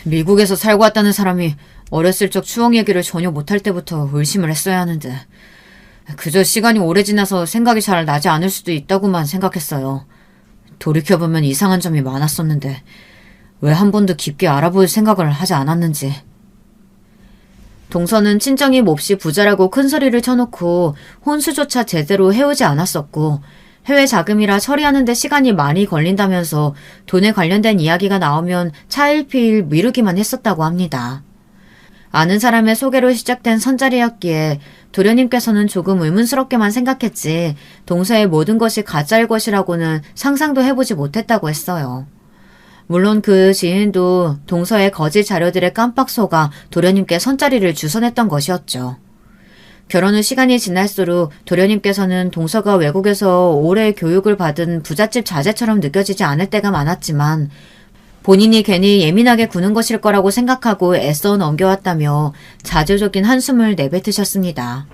미국에서 살고 왔다는 사람이 어렸을 적 추억 얘기를 전혀 못할 때부터 의심을 했어야 하는데 그저 시간이 오래 지나서 생각이 잘 나지 않을 수도 있다고만 생각했어요. 돌이켜보면 이상한 점이 많았었는데 왜 한 번도 깊게 알아볼 생각을 하지 않았는지. 동서는 친정이 몹시 부자라고 큰소리를 쳐놓고 혼수조차 제대로 해오지 않았었고 해외 자금이라 처리하는 데 시간이 많이 걸린다면서 돈에 관련된 이야기가 나오면 차일피일 미루기만 했었다고 합니다. 아는 사람의 소개로 시작된 선자리였기에 도련님께서는 조금 의문스럽게만 생각했지 동서의 모든 것이 가짜일 것이라고는 상상도 해보지 못했다고 했어요. 물론 그 지인도 동서의 거짓 자료들에 깜빡 속아 도련님께 선자리를 주선했던 것이었죠. 결혼 후 시간이 지날수록 도련님께서는 동서가 외국에서 오래 교육을 받은 부잣집 자제처럼 느껴지지 않을 때가 많았지만 본인이 괜히 예민하게 구는 것일 거라고 생각하고 애써 넘겨왔다며 자조적인 한숨을 내뱉으셨습니다.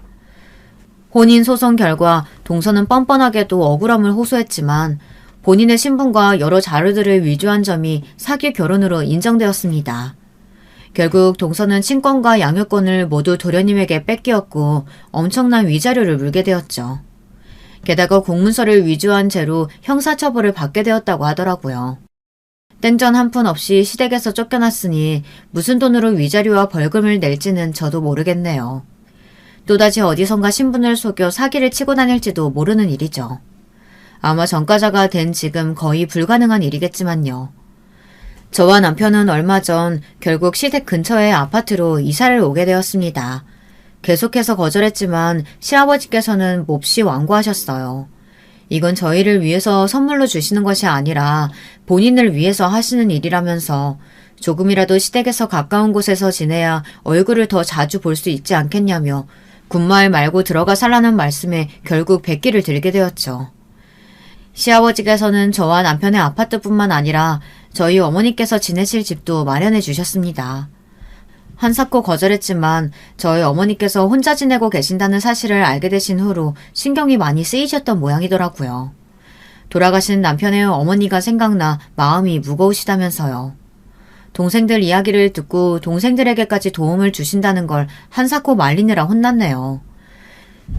혼인소송 결과 동서는 뻔뻔하게도 억울함을 호소했지만 본인의 신분과 여러 자료들을 위조한 점이 사기 결혼으로 인정되었습니다. 결국 동서는 친권과 양육권을 모두 도련님에게 뺏기었고 엄청난 위자료를 물게 되었죠. 게다가 공문서를 위조한 죄로 형사처벌을 받게 되었다고 하더라고요. 땡전 한 푼 없이 시댁에서 쫓겨났으니 무슨 돈으로 위자료와 벌금을 낼지는 저도 모르겠네요. 또다시 어디선가 신분을 속여 사기를 치고 다닐지도 모르는 일이죠. 아마 전과자가 된 지금 거의 불가능한 일이겠지만요. 저와 남편은 얼마 전 결국 시댁 근처의 아파트로 이사를 오게 되었습니다. 계속해서 거절했지만 시아버지께서는 몹시 완고하셨어요. 이건 저희를 위해서 선물로 주시는 것이 아니라 본인을 위해서 하시는 일이라면서 조금이라도 시댁에서 가까운 곳에서 지내야 얼굴을 더 자주 볼 수 있지 않겠냐며 군마을 말고 들어가 살라는 말씀에 결국 백기를 들게 되었죠. 시아버지께서는 저와 남편의 아파트뿐만 아니라 저희 어머니께서 지내실 집도 마련해 주셨습니다. 한사코 거절했지만 저희 어머니께서 혼자 지내고 계신다는 사실을 알게 되신 후로 신경이 많이 쓰이셨던 모양이더라고요. 돌아가신 남편의 어머니가 생각나 마음이 무거우시다면서요. 동생들 이야기를 듣고 동생들에게까지 도움을 주신다는 걸 한사코 말리느라 혼났네요.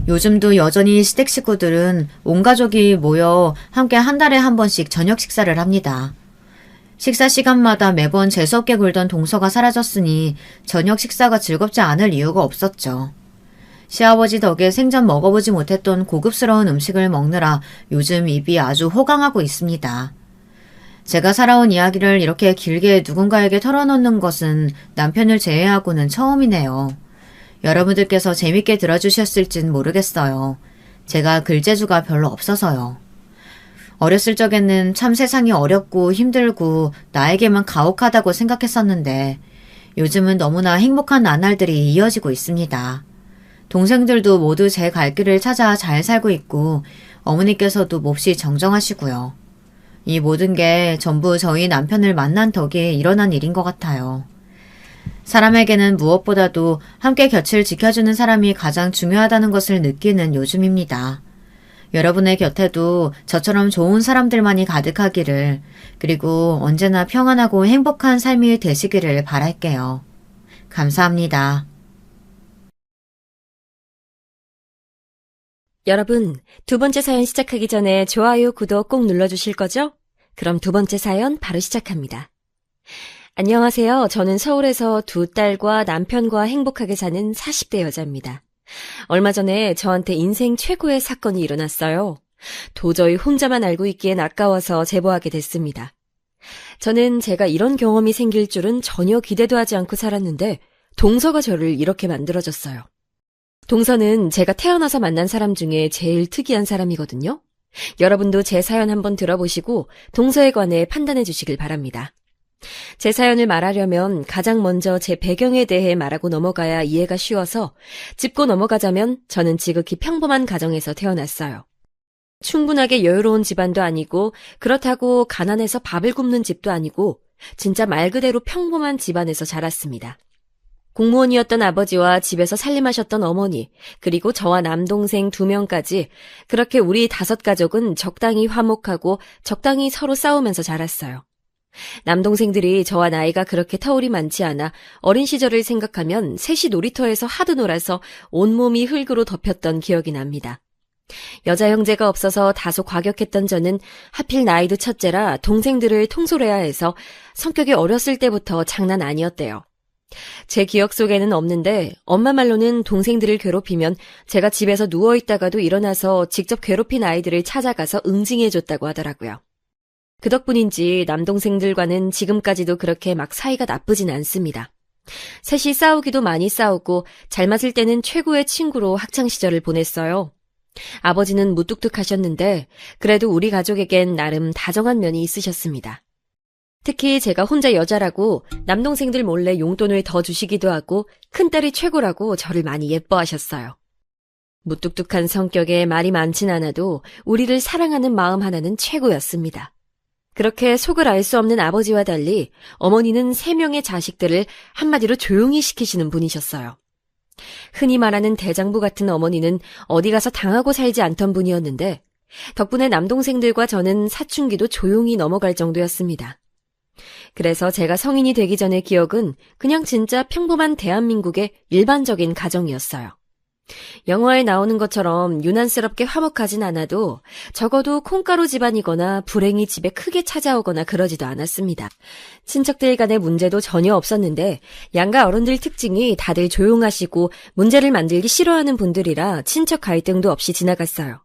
요즘도 여전히 시댁 식구들은 온 가족이 모여 함께 한 달에 한 번씩 저녁 식사를 합니다. 식사 시간마다 매번 재수없게 굴던 동서가 사라졌으니 저녁 식사가 즐겁지 않을 이유가 없었죠. 시아버지 덕에 생전 먹어보지 못했던 고급스러운 음식을 먹느라 요즘 입이 아주 호강하고 있습니다. 제가 살아온 이야기를 이렇게 길게 누군가에게 털어놓는 것은 남편을 제외하고는 처음이네요. 여러분들께서 재밌게 들어주셨을진 모르겠어요. 제가 글재주가 별로 없어서요. 어렸을 적에는 참 세상이 어렵고 힘들고 나에게만 가혹하다고 생각했었는데 요즘은 너무나 행복한 나날들이 이어지고 있습니다. 동생들도 모두 제 갈 길을 찾아 잘 살고 있고 어머니께서도 몹시 정정하시고요. 이 모든 게 전부 저희 남편을 만난 덕에 일어난 일인 것 같아요. 사람에게는 무엇보다도 함께 곁을 지켜주는 사람이 가장 중요하다는 것을 느끼는 요즘입니다. 여러분의 곁에도 저처럼 좋은 사람들만이 가득하기를, 그리고 언제나 평안하고 행복한 삶이 되시기를 바랄게요. 감사합니다. 여러분, 두 번째 사연 시작하기 전에 좋아요, 구독 꼭 눌러주실 거죠? 그럼 두 번째 사연 바로 시작합니다. 안녕하세요. 저는 서울에서 두 딸과 남편과 행복하게 사는 40대 여자입니다. 얼마 전에 저한테 인생 최고의 사건이 일어났어요. 도저히 혼자만 알고 있기엔 아까워서 제보하게 됐습니다. 저는 제가 이런 경험이 생길 줄은 전혀 기대도 하지 않고 살았는데 동서가 저를 이렇게 만들어줬어요. 동서는 제가 태어나서 만난 사람 중에 제일 특이한 사람이거든요. 여러분도 제 사연 한번 들어보시고 동서에 관해 판단해 주시길 바랍니다. 제 사연을 말하려면 가장 먼저 제 배경에 대해 말하고 넘어가야 이해가 쉬워서 짚고 넘어가자면 저는 지극히 평범한 가정에서 태어났어요. 충분하게 여유로운 집안도 아니고 그렇다고 가난해서 밥을 굶는 집도 아니고 진짜 말 그대로 평범한 집안에서 자랐습니다. 공무원이었던 아버지와 집에서 살림하셨던 어머니, 그리고 저와 남동생 2명까지 그렇게 우리 5가족은 적당히 화목하고 적당히 서로 싸우면서 자랐어요. 남동생들이 저와 나이가 그렇게 터울이 많지 않아 어린 시절을 생각하면 셋이 놀이터에서 하도 놀아서 온몸이 흙으로 덮였던 기억이 납니다. 여자 형제가 없어서 다소 과격했던 저는 하필 나이도 첫째라 동생들을 통솔해야 해서 성격이 어렸을 때부터 장난 아니었대요. 제 기억 속에는 없는데 엄마 말로는 동생들을 괴롭히면 제가 집에서 누워있다가도 일어나서 직접 괴롭힌 아이들을 찾아가서 응징해줬다고 하더라고요. 그 덕분인지 남동생들과는 지금까지도 그렇게 막 사이가 나쁘진 않습니다. 셋이 싸우기도 많이 싸우고 잘 맞을 때는 최고의 친구로 학창시절을 보냈어요. 아버지는 무뚝뚝하셨는데 그래도 우리 가족에겐 나름 다정한 면이 있으셨습니다. 특히 제가 혼자 여자라고 남동생들 몰래 용돈을 더 주시기도 하고 큰딸이 최고라고 저를 많이 예뻐하셨어요. 무뚝뚝한 성격에 말이 많진 않아도 우리를 사랑하는 마음 하나는 최고였습니다. 그렇게 속을 알 수 없는 아버지와 달리 어머니는 3명의 자식들을 한마디로 조용히 시키시는 분이셨어요. 흔히 말하는 대장부 같은 어머니는 어디 가서 당하고 살지 않던 분이었는데 덕분에 남동생들과 저는 사춘기도 조용히 넘어갈 정도였습니다. 그래서 제가 성인이 되기 전의 기억은 그냥 진짜 평범한 대한민국의 일반적인 가정이었어요. 영화에 나오는 것처럼 유난스럽게 화목하진 않아도 적어도 콩가루 집안이거나 불행이 집에 크게 찾아오거나 그러지도 않았습니다. 친척들 간의 문제도 전혀 없었는데 양가 어른들 특징이 다들 조용하시고 문제를 만들기 싫어하는 분들이라 친척 갈등도 없이 지나갔어요.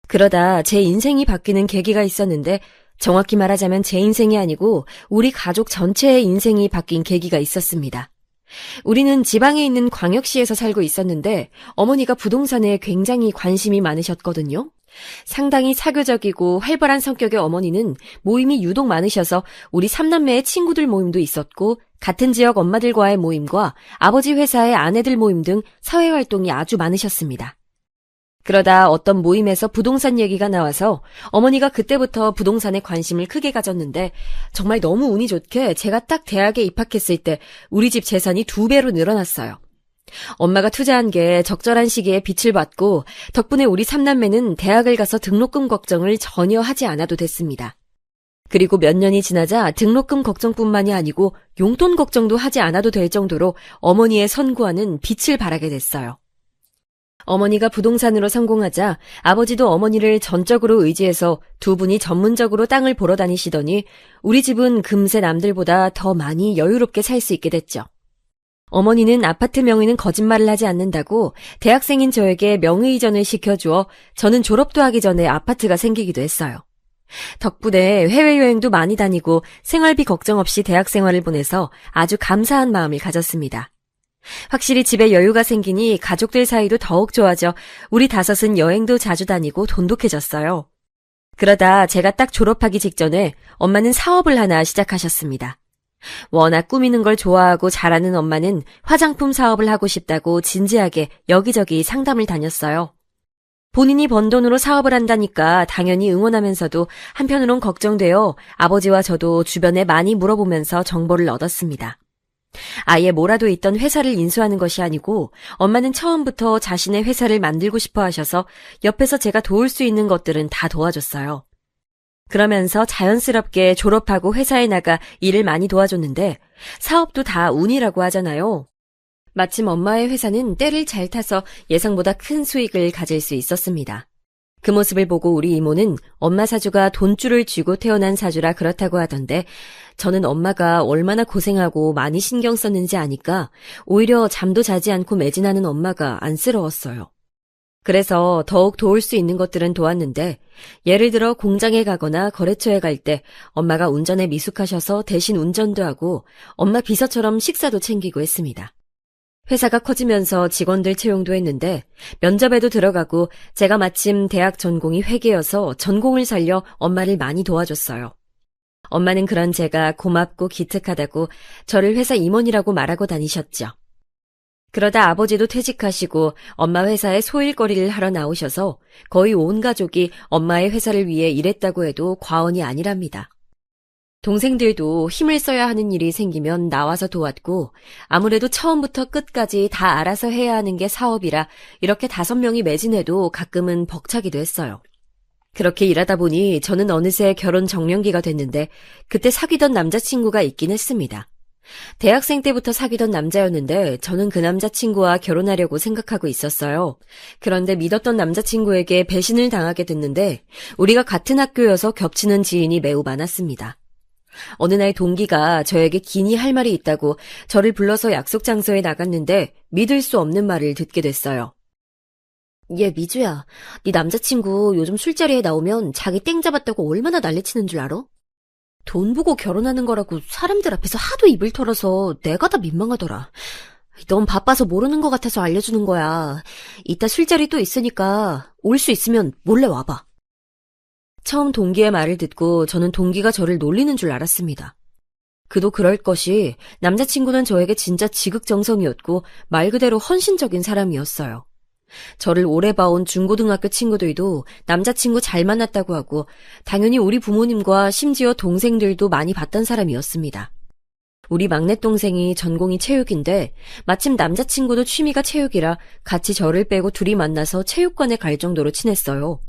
그러다 제 인생이 바뀌는 계기가 있었는데 정확히 말하자면 제 인생이 아니고 우리 가족 전체의 인생이 바뀐 계기가 있었습니다. 우리는 지방에 있는 광역시에서 살고 있었는데 어머니가 부동산에 굉장히 관심이 많으셨거든요. 상당히 사교적이고 활발한 성격의 어머니는 모임이 유독 많으셔서 우리 3남매의 친구들 모임도 있었고 같은 지역 엄마들과의 모임과 아버지 회사의 아내들 모임 등 사회활동이 아주 많으셨습니다. 그러다 어떤 모임에서 부동산 얘기가 나와서 어머니가 그때부터 부동산에 관심을 크게 가졌는데 정말 너무 운이 좋게 제가 딱 대학에 입학했을 때 우리 집 재산이 2배로 늘어났어요. 엄마가 투자한 게 적절한 시기에 빛을 받고 덕분에 우리 3남매는 대학을 가서 등록금 걱정을 전혀 하지 않아도 됐습니다. 그리고 몇 년이 지나자 등록금 걱정뿐만이 아니고 용돈 걱정도 하지 않아도 될 정도로 어머니의 선구안은 빛을 발하게 됐어요. 어머니가 부동산으로 성공하자 아버지도 어머니를 전적으로 의지해서 두 분이 전문적으로 땅을 보러 다니시더니 우리 집은 금세 남들보다 더 많이 여유롭게 살 수 있게 됐죠. 어머니는 아파트 명의는 거짓말을 하지 않는다고 대학생인 저에게 명의 이전을 시켜주어 저는 졸업도 하기 전에 아파트가 생기기도 했어요. 덕분에 해외여행도 많이 다니고 생활비 걱정 없이 대학 생활을 보내서 아주 감사한 마음을 가졌습니다. 확실히 집에 여유가 생기니 가족들 사이도 더욱 좋아져 우리 5은 여행도 자주 다니고 돈독해졌어요. 그러다 제가 딱 졸업하기 직전에 엄마는 사업을 하나 시작하셨습니다. 워낙 꾸미는 걸 좋아하고 잘하는 엄마는 화장품 사업을 하고 싶다고 진지하게 여기저기 상담을 다녔어요. 본인이 번 돈으로 사업을 한다니까 당연히 응원하면서도 한편으론 걱정되어 아버지와 저도 주변에 많이 물어보면서 정보를 얻었습니다. 아예 뭐라도 있던 회사를 인수하는 것이 아니고 엄마는 처음부터 자신의 회사를 만들고 싶어 하셔서 옆에서 제가 도울 수 있는 것들은 다 도와줬어요. 그러면서 자연스럽게 졸업하고 회사에 나가 일을 많이 도와줬는데 사업도 다 운이라고 하잖아요. 마침 엄마의 회사는 때를 잘 타서 예상보다 큰 수익을 가질 수 있었습니다. 그 모습을 보고 우리 이모는 엄마 사주가 돈줄을 쥐고 태어난 사주라 그렇다고 하던데 저는 엄마가 얼마나 고생하고 많이 신경 썼는지 아니까 오히려 잠도 자지 않고 매진하는 엄마가 안쓰러웠어요. 그래서 더욱 도울 수 있는 것들은 도왔는데 예를 들어 공장에 가거나 거래처에 갈 때 엄마가 운전에 미숙하셔서 대신 운전도 하고 엄마 비서처럼 식사도 챙기고 했습니다. 회사가 커지면서 직원들 채용도 했는데 면접에도 들어가고 제가 마침 대학 전공이 회계여서 전공을 살려 엄마를 많이 도와줬어요. 엄마는 그런 제가 고맙고 기특하다고 저를 회사 임원이라고 말하고 다니셨죠. 그러다 아버지도 퇴직하시고 엄마 회사에 소일거리를 하러 나오셔서 거의 온 가족이 엄마의 회사를 위해 일했다고 해도 과언이 아니랍니다. 동생들도 힘을 써야 하는 일이 생기면 나와서 도왔고 아무래도 처음부터 끝까지 다 알아서 해야 하는 게 사업이라 이렇게 5명이 매진해도 가끔은 벅차기도 했어요. 그렇게 일하다 보니 저는 어느새 결혼 정년기가 됐는데 그때 사귀던 남자친구가 있긴 했습니다. 대학생 때부터 사귀던 남자였는데 저는 그 남자친구와 결혼하려고 생각하고 있었어요. 그런데 믿었던 남자친구에게 배신을 당하게 됐는데 우리가 같은 학교여서 겹치는 지인이 매우 많았습니다. 어느 날 동기가 저에게 기니 할 말이 있다고 저를 불러서 약속 장소에 나갔는데 믿을 수 없는 말을 듣게 됐어요. 얘 미주야, 네 남자친구 요즘 술자리에 나오면 자기 땡 잡았다고 얼마나 난리치는 줄 알아? 돈 보고 결혼하는 거라고 사람들 앞에서 하도 입을 털어서 내가 다 민망하더라. 넌 바빠서 모르는 것 같아서 알려주는 거야. 이따 술자리 또 있으니까 올 수 있으면 몰래 와봐. 처음 동기의 말을 듣고 저는 동기가 저를 놀리는 줄 알았습니다. 그도 그럴 것이 남자친구는 저에게 진짜 지극정성이었고 말 그대로 헌신적인 사람이었어요. 저를 오래 봐온 중고등학교 친구들도 남자친구 잘 만났다고 하고 당연히 우리 부모님과 심지어 동생들도 많이 봤던 사람이었습니다. 우리 막내 동생이 전공이 체육인데 마침 남자친구도 취미가 체육이라 같이 저를 빼고 둘이 만나서 체육관에 갈 정도로 친했어요.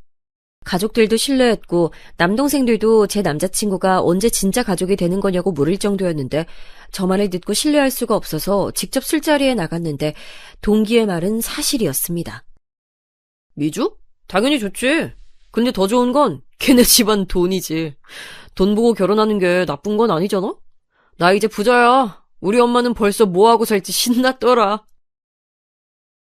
가족들도 신뢰했고 남동생들도 제 남자친구가 언제 진짜 가족이 되는 거냐고 물을 정도였는데 저 말을 듣고 신뢰할 수가 없어서 직접 술자리에 나갔는데 동기의 말은 사실이었습니다. 미주? 당연히 좋지. 근데 더 좋은 건 걔네 집안 돈이지. 돈 보고 결혼하는 게 나쁜 건 아니잖아? 나 이제 부자야. 우리 엄마는 벌써 뭐하고 살지 신났더라.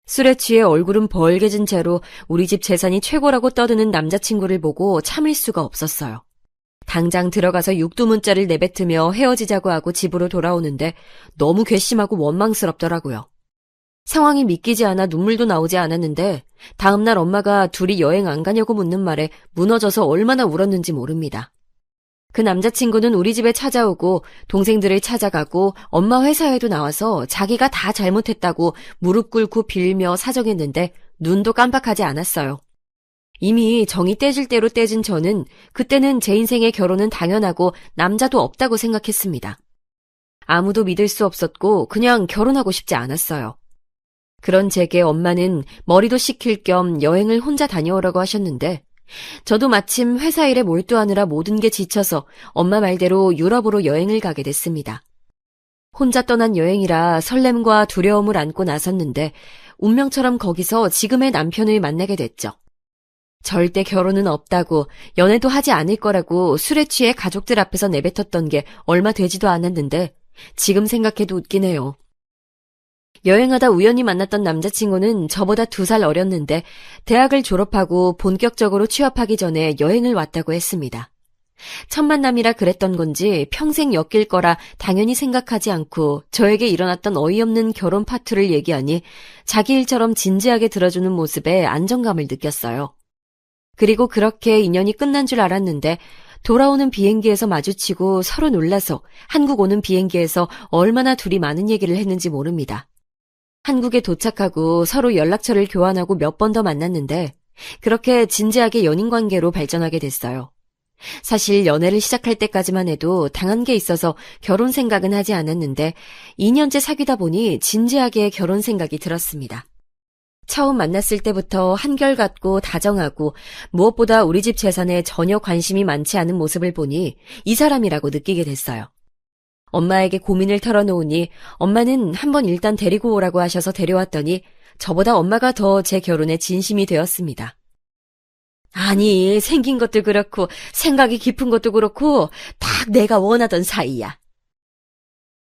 술에 취해 얼굴은 벌게진 채로 우리 집 재산이 최고라고 떠드는 남자친구를 보고 참을 수가 없었어요. 당장 들어가서 육두문자를 내뱉으며 헤어지자고 하고 집으로 돌아오는데 너무 괘씸하고 원망스럽더라고요. 상황이 믿기지 않아 눈물도 나오지 않았는데 다음날 엄마가 둘이 여행 안 가냐고 묻는 말에 무너져서 얼마나 울었는지 모릅니다. 그 남자친구는 우리 집에 찾아오고 동생들을 찾아가고 엄마 회사에도 나와서 자기가 다 잘못했다고 무릎 꿇고 빌며 사정했는데 눈도 깜빡하지 않았어요. 이미 정이 떼질 대로 떼진 저는 그때는 제 인생의 결혼은 당연하고 남자도 없다고 생각했습니다. 아무도 믿을 수 없었고 그냥 결혼하고 싶지 않았어요. 그런 제게 엄마는 머리도 식힐 겸 여행을 혼자 다녀오라고 하셨는데 저도 마침 회사 일에 몰두하느라 모든 게 지쳐서 엄마 말대로 유럽으로 여행을 가게 됐습니다. 혼자 떠난 여행이라 설렘과 두려움을 안고 나섰는데 운명처럼 거기서 지금의 남편을 만나게 됐죠. 절대 결혼은 없다고 연애도 하지 않을 거라고 술에 취해 가족들 앞에서 내뱉었던 게 얼마 되지도 않았는데 지금 생각해도 웃긴 해요. 여행하다 우연히 만났던 남자친구는 저보다 2살 어렸는데 대학을 졸업하고 본격적으로 취업하기 전에 여행을 왔다고 했습니다. 첫 만남이라 그랬던 건지 평생 엮일 거라 당연히 생각하지 않고 저에게 일어났던 어이없는 결혼 파투를 얘기하니 자기 일처럼 진지하게 들어주는 모습에 안정감을 느꼈어요. 그리고 그렇게 인연이 끝난 줄 알았는데 돌아오는 비행기에서 마주치고 서로 놀라서 한국 오는 비행기에서 얼마나 둘이 많은 얘기를 했는지 모릅니다. 한국에 도착하고 서로 연락처를 교환하고 몇 번 더 만났는데 그렇게 진지하게 연인관계로 발전하게 됐어요. 사실 연애를 시작할 때까지만 해도 당한 게 있어서 결혼 생각은 하지 않았는데 2년째 사귀다 보니 진지하게 결혼 생각이 들었습니다. 처음 만났을 때부터 한결같고 다정하고 무엇보다 우리 집 재산에 전혀 관심이 많지 않은 모습을 보니 이 사람이라고 느끼게 됐어요. 엄마에게 고민을 털어놓으니 엄마는 한번 일단 데리고 오라고 하셔서 데려왔더니 저보다 엄마가 더 제 결혼에 진심이 되었습니다. 아니, 생긴 것도 그렇고 생각이 깊은 것도 그렇고 딱 내가 원하던 사이야.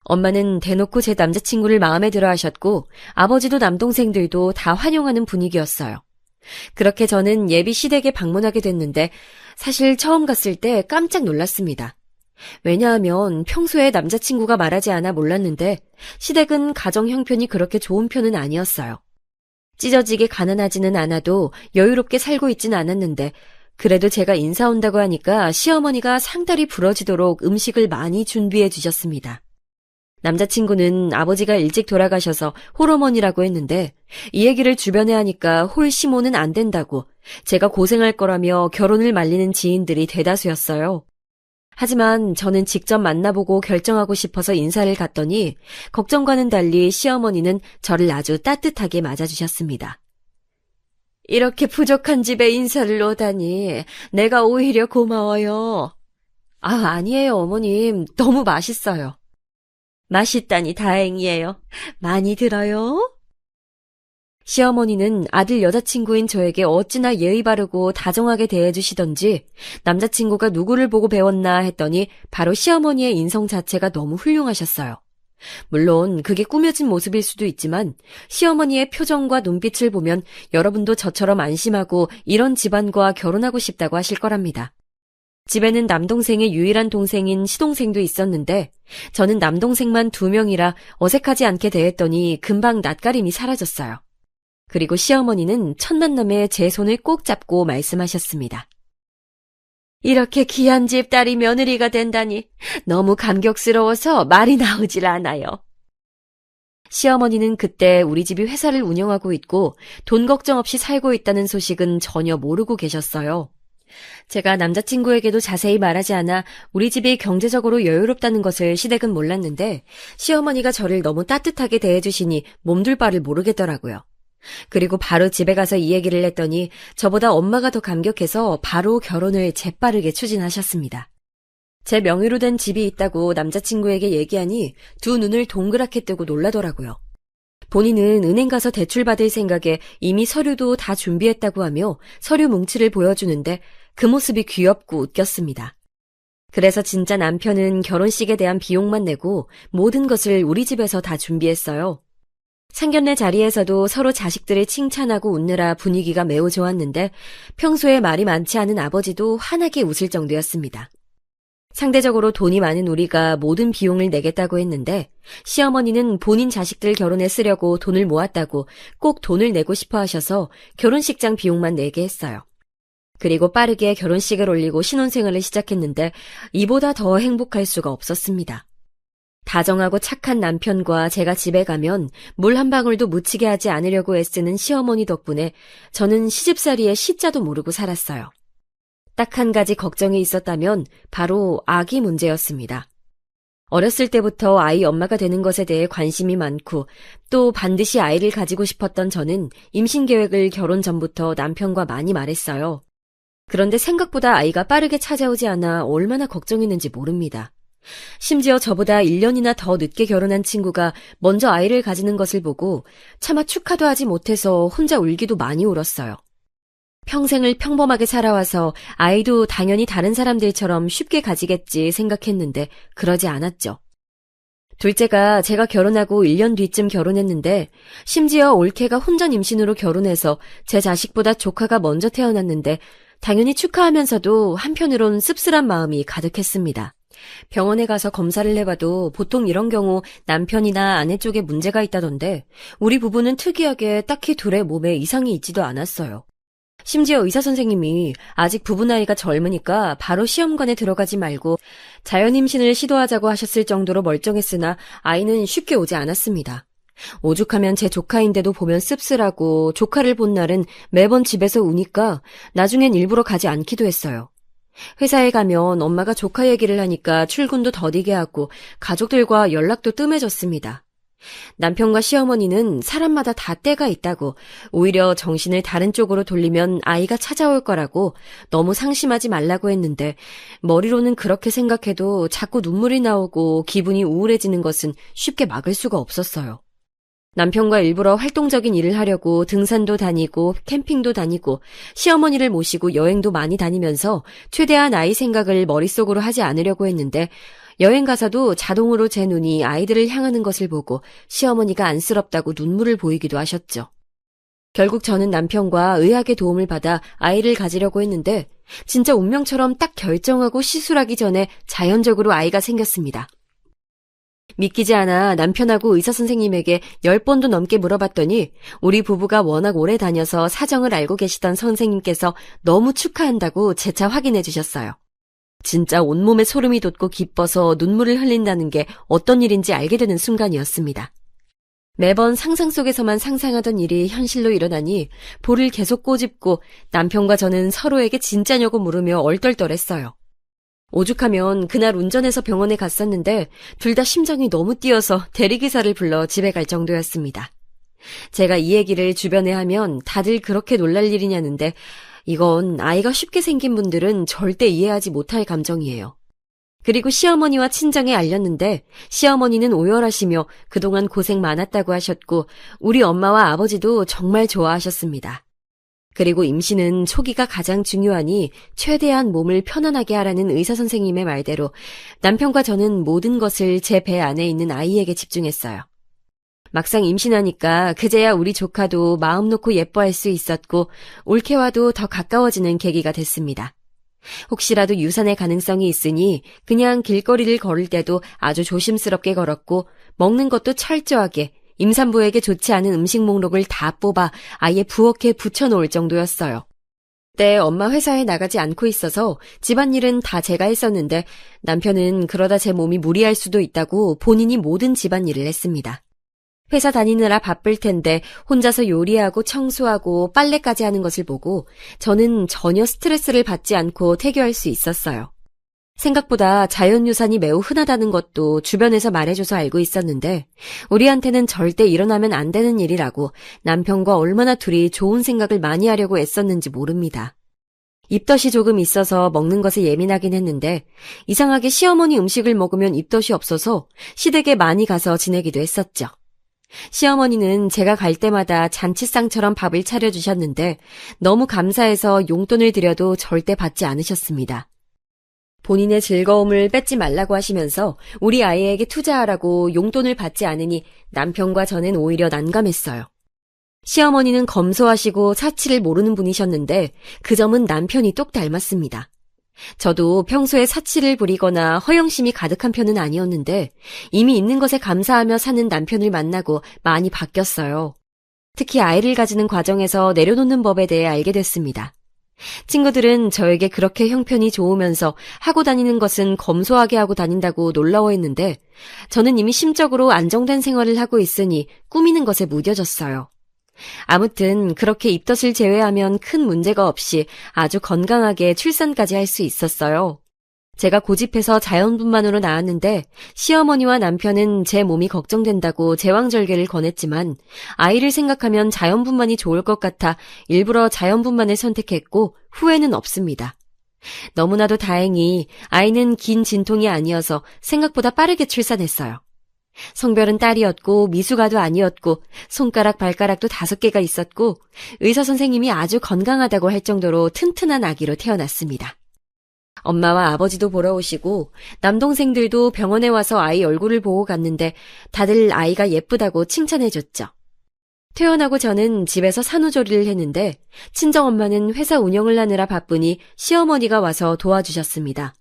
엄마는 대놓고 제 남자친구를 마음에 들어 하셨고 아버지도 남동생들도 다 환영하는 분위기였어요. 그렇게 저는 예비 시댁에 방문하게 됐는데 사실 처음 갔을 때 깜짝 놀랐습니다. 왜냐하면 평소에 남자친구가 말하지 않아 몰랐는데 시댁은 가정 형편이 그렇게 좋은 편은 아니었어요. 찢어지게 가난하지는 않아도 여유롭게 살고 있진 않았는데 그래도 제가 인사 온다고 하니까 시어머니가 상다리 부러지도록 음식을 많이 준비해 주셨습니다. 남자친구는 아버지가 일찍 돌아가셔서 홀어머니라고 했는데 이 얘기를 주변에 하니까 홀시모는 안 된다고 제가 고생할 거라며 결혼을 말리는 지인들이 대다수였어요. 하지만 저는 직접 만나보고 결정하고 싶어서 인사를 갔더니 걱정과는 달리 시어머니는 저를 아주 따뜻하게 맞아주셨습니다. 이렇게 부족한 집에 인사를 오다니 내가 오히려 고마워요. 아니에요, 어머님. 너무 맛있어요. 맛있다니 다행이에요. 많이 들어요? 시어머니는 아들 여자친구인 저에게 어찌나 예의 바르고 다정하게 대해주시던지 남자친구가 누구를 보고 배웠나 했더니 바로 시어머니의 인성 자체가 너무 훌륭하셨어요. 물론 그게 꾸며진 모습일 수도 있지만 시어머니의 표정과 눈빛을 보면 여러분도 저처럼 안심하고 이런 집안과 결혼하고 싶다고 하실 거랍니다. 집에는 남동생의 유일한 동생인 시동생도 있었는데 저는 남동생만 2명이라 어색하지 않게 대했더니 금방 낯가림이 사라졌어요. 그리고 시어머니는 첫 만남에 제 손을 꼭 잡고 말씀하셨습니다. 이렇게 귀한 집 딸이 며느리가 된다니 너무 감격스러워서 말이 나오질 않아요. 시어머니는 그때 우리 집이 회사를 운영하고 있고 돈 걱정 없이 살고 있다는 소식은 전혀 모르고 계셨어요. 제가 남자친구에게도 자세히 말하지 않아 우리 집이 경제적으로 여유롭다는 것을 시댁은 몰랐는데 시어머니가 저를 너무 따뜻하게 대해주시니 몸둘 바를 모르겠더라고요. 그리고 바로 집에 가서 이 얘기를 했더니 저보다 엄마가 더 감격해서 바로 결혼을 재빠르게 추진하셨습니다. 제 명의로 된 집이 있다고 남자친구에게 얘기하니 2 눈을 동그랗게 뜨고 놀라더라고요. 본인은 은행 가서 대출 받을 생각에 이미 서류도 다 준비했다고 하며 서류 뭉치를 보여주는데 그 모습이 귀엽고 웃겼습니다. 그래서 진짜 남편은 결혼식에 대한 비용만 내고 모든 것을 우리 집에서 다 준비했어요. 상견례 자리에서도 서로 자식들을 칭찬하고 웃느라 분위기가 매우 좋았는데 평소에 말이 많지 않은 아버지도 환하게 웃을 정도였습니다. 상대적으로 돈이 많은 우리가 모든 비용을 내겠다고 했는데 시어머니는 본인 자식들 결혼에 쓰려고 돈을 모았다고 꼭 돈을 내고 싶어 하셔서 결혼식장 비용만 내게 했어요. 그리고 빠르게 결혼식을 올리고 신혼생활을 시작했는데 이보다 더 행복할 수가 없었습니다. 다정하고 착한 남편과 제가 집에 가면 물 한 방울도 묻히게 하지 않으려고 애쓰는 시어머니 덕분에 저는 시집살이의 시자도 모르고 살았어요. 딱 한 가지 걱정이 있었다면 바로 아기 문제였습니다. 어렸을 때부터 아이 엄마가 되는 것에 대해 관심이 많고 또 반드시 아이를 가지고 싶었던 저는 임신 계획을 결혼 전부터 남편과 많이 말했어요. 그런데 생각보다 아이가 빠르게 찾아오지 않아 얼마나 걱정했는지 모릅니다. 심지어 저보다 1년이나 더 늦게 결혼한 친구가 먼저 아이를 가지는 것을 보고 차마 축하도 하지 못해서 혼자 울기도 많이 울었어요. 평생을 평범하게 살아와서 아이도 당연히 다른 사람들처럼 쉽게 가지겠지 생각했는데 그러지 않았죠. 둘째가 제가 결혼하고 1년 뒤쯤 결혼했는데 심지어 올케가 혼전 임신으로 결혼해서 제 자식보다 조카가 먼저 태어났는데 당연히 축하하면서도 한편으론 씁쓸한 마음이 가득했습니다. 병원에 가서 검사를 해봐도 보통 이런 경우 남편이나 아내 쪽에 문제가 있다던데 우리 부부는 특이하게 딱히 둘의 몸에 이상이 있지도 않았어요. 심지어 의사 선생님이 아직 부부 나이가 젊으니까 바로 시험관에 들어가지 말고 자연임신을 시도하자고 하셨을 정도로 멀쩡했으나 아이는 쉽게 오지 않았습니다. 오죽하면 제 조카인데도 보면 씁쓸하고 조카를 본 날은 매번 집에서 우니까 나중엔 일부러 가지 않기도 했어요. 회사에 가면 엄마가 조카 얘기를 하니까 출근도 더디게 하고 가족들과 연락도 뜸해졌습니다. 남편과 시어머니는 사람마다 다 때가 있다고 오히려 정신을 다른 쪽으로 돌리면 아이가 찾아올 거라고 너무 상심하지 말라고 했는데 머리로는 그렇게 생각해도 자꾸 눈물이 나오고 기분이 우울해지는 것은 쉽게 막을 수가 없었어요. 남편과 일부러 활동적인 일을 하려고 등산도 다니고 캠핑도 다니고 시어머니를 모시고 여행도 많이 다니면서 최대한 아이 생각을 머릿속으로 하지 않으려고 했는데 여행 가서도 자동으로 제 눈이 아이들을 향하는 것을 보고 시어머니가 안쓰럽다고 눈물을 보이기도 하셨죠. 결국 저는 남편과 의학의 도움을 받아 아이를 가지려고 했는데 진짜 운명처럼 딱 결정하고 시술하기 전에 자연적으로 아이가 생겼습니다. 믿기지 않아 남편하고 의사 선생님에게 10번도 넘게 물어봤더니 우리 부부가 워낙 오래 다녀서 사정을 알고 계시던 선생님께서 너무 축하한다고 재차 확인해 주셨어요. 진짜 온몸에 소름이 돋고 기뻐서 눈물을 흘린다는 게 어떤 일인지 알게 되는 순간이었습니다. 매번 상상 속에서만 상상하던 일이 현실로 일어나니 볼을 계속 꼬집고 남편과 저는 서로에게 진짜냐고 물으며 얼떨떨했어요. 오죽하면 그날 운전해서 병원에 갔었는데 둘 다 심장이 너무 뛰어서 대리기사를 불러 집에 갈 정도였습니다. 제가 이 얘기를 주변에 하면 다들 그렇게 놀랄 일이냐는데 이건 아이가 쉽게 생긴 분들은 절대 이해하지 못할 감정이에요. 그리고 시어머니와 친정에 알렸는데 시어머니는 오열하시며 그동안 고생 많았다고 하셨고 우리 엄마와 아버지도 정말 좋아하셨습니다. 그리고 임신은 초기가 가장 중요하니 최대한 몸을 편안하게 하라는 의사 선생님의 말대로 남편과 저는 모든 것을 제 배 안에 있는 아이에게 집중했어요. 막상 임신하니까 그제야 우리 조카도 마음 놓고 예뻐할 수 있었고 올케와도 더 가까워지는 계기가 됐습니다. 혹시라도 유산의 가능성이 있으니 그냥 길거리를 걸을 때도 아주 조심스럽게 걸었고 먹는 것도 철저하게 임산부에게 좋지 않은 음식 목록을 다 뽑아 아예 부엌에 붙여놓을 정도였어요. 그때 엄마 회사에 나가지 않고 있어서 집안일은 다 제가 했었는데 남편은 그러다 제 몸이 무리할 수도 있다고 본인이 모든 집안일을 했습니다. 회사 다니느라 바쁠 텐데 혼자서 요리하고 청소하고 빨래까지 하는 것을 보고 저는 전혀 스트레스를 받지 않고 태교할 수 있었어요. 생각보다 자연유산이 매우 흔하다는 것도 주변에서 말해줘서 알고 있었는데 우리한테는 절대 일어나면 안 되는 일이라고 남편과 얼마나 둘이 좋은 생각을 많이 하려고 애썼는지 모릅니다. 입덧이 조금 있어서 먹는 것에 예민하긴 했는데 이상하게 시어머니 음식을 먹으면 입덧이 없어서 시댁에 많이 가서 지내기도 했었죠. 시어머니는 제가 갈 때마다 잔치상처럼 밥을 차려주셨는데 너무 감사해서 용돈을 드려도 절대 받지 않으셨습니다. 본인의 즐거움을 뺏지 말라고 하시면서 우리 아이에게 투자하라고 용돈을 받지 않으니 남편과 저는 오히려 난감했어요. 시어머니는 검소하시고 사치를 모르는 분이셨는데 그 점은 남편이 똑 닮았습니다. 저도 평소에 사치를 부리거나 허영심이 가득한 편은 아니었는데 이미 있는 것에 감사하며 사는 남편을 만나고 많이 바뀌었어요. 특히 아이를 가지는 과정에서 내려놓는 법에 대해 알게 됐습니다. 친구들은 저에게 그렇게 형편이 좋으면서 하고 다니는 것은 검소하게 하고 다닌다고 놀라워했는데 저는 이미 심적으로 안정된 생활을 하고 있으니 꾸미는 것에 무뎌졌어요. 아무튼 그렇게 입덧을 제외하면 큰 문제가 없이 아주 건강하게 출산까지 할 수 있었어요. 제가 고집해서 자연분만으로 나왔는데 시어머니와 남편은 제 몸이 걱정된다고 제왕절개를 권했지만 아이를 생각하면 자연분만이 좋을 것 같아 일부러 자연분만을 선택했고 후회는 없습니다. 너무나도 다행히 아이는 긴 진통이 아니어서 생각보다 빠르게 출산했어요. 성별은 딸이었고 미숙아도 아니었고 손가락 발가락도 5개가 있었고 의사 선생님이 아주 건강하다고 할 정도로 튼튼한 아기로 태어났습니다. 엄마와 아버지도 보러 오시고 남동생들도 병원에 와서 아이 얼굴을 보고 갔는데 다들 아이가 예쁘다고 칭찬해줬죠. 퇴원하고 저는 집에서 산후조리를 했는데 친정엄마는 회사 운영을 하느라 바쁘니 시어머니가 와서 도와주셨습니다.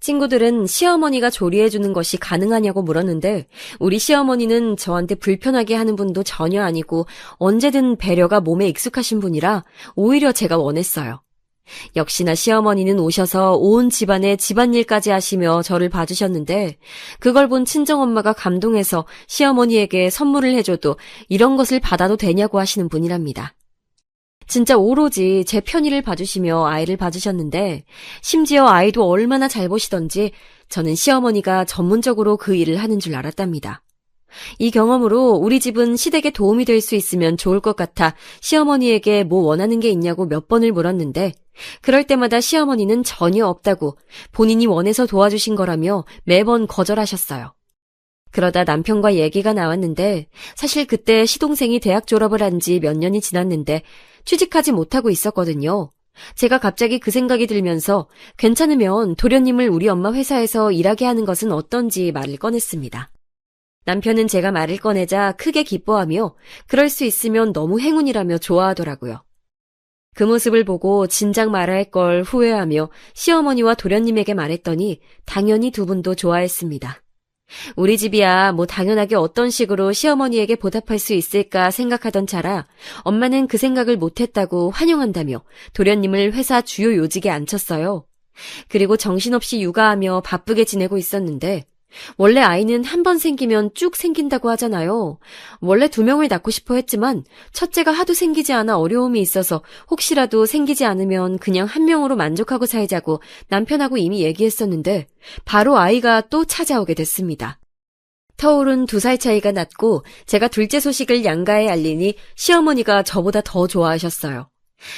친구들은 시어머니가 조리해주는 것이 가능하냐고 물었는데 우리 시어머니는 저한테 불편하게 하는 분도 전혀 아니고 언제든 배려가 몸에 익숙하신 분이라 오히려 제가 원했어요. 역시나 시어머니는 오셔서 온 집안의 집안일까지 하시며 저를 봐주셨는데 그걸 본 친정엄마가 감동해서 시어머니에게 선물을 해줘도 이런 것을 받아도 되냐고 하시는 분이랍니다. 진짜 오로지 제 편의를 봐주시며 아이를 봐주셨는데 심지어 아이도 얼마나 잘 보시던지 저는 시어머니가 전문적으로 그 일을 하는 줄 알았답니다. 이 경험으로 우리 집은 시댁에 도움이 될 수 있으면 좋을 것 같아 시어머니에게 뭐 원하는 게 있냐고 몇 번을 물었는데 그럴 때마다 시어머니는 전혀 없다고 본인이 원해서 도와주신 거라며 매번 거절하셨어요. 그러다 남편과 얘기가 나왔는데 사실 그때 시동생이 대학 졸업을 한 지 몇 년이 지났는데 취직하지 못하고 있었거든요. 제가 갑자기 그 생각이 들면서 괜찮으면 도련님을 우리 엄마 회사에서 일하게 하는 것은 어떤지 말을 꺼냈습니다. 남편은 제가 말을 꺼내자 크게 기뻐하며 그럴 수 있으면 너무 행운이라며 좋아하더라고요. 그 모습을 보고 진작 말할 걸 후회하며 시어머니와 도련님에게 말했더니 당연히 두 분도 좋아했습니다. 우리 집이야 뭐 당연하게 어떤 식으로 시어머니에게 보답할 수 있을까 생각하던 차라 엄마는 그 생각을 못했다고 환영한다며 도련님을 회사 주요 요직에 앉혔어요. 그리고 정신없이 육아하며 바쁘게 지내고 있었는데 원래 아이는 한 번 생기면 쭉 생긴다고 하잖아요. 원래 2명을 낳고 싶어 했지만 첫째가 하도 생기지 않아 어려움이 있어서 혹시라도 생기지 않으면 그냥 1명으로 만족하고 살자고 남편하고 이미 얘기했었는데 바로 아이가 또 찾아오게 됐습니다. 터울은 2살 차이가 났고 제가 둘째 소식을 양가에 알리니 시어머니가 저보다 더 좋아하셨어요.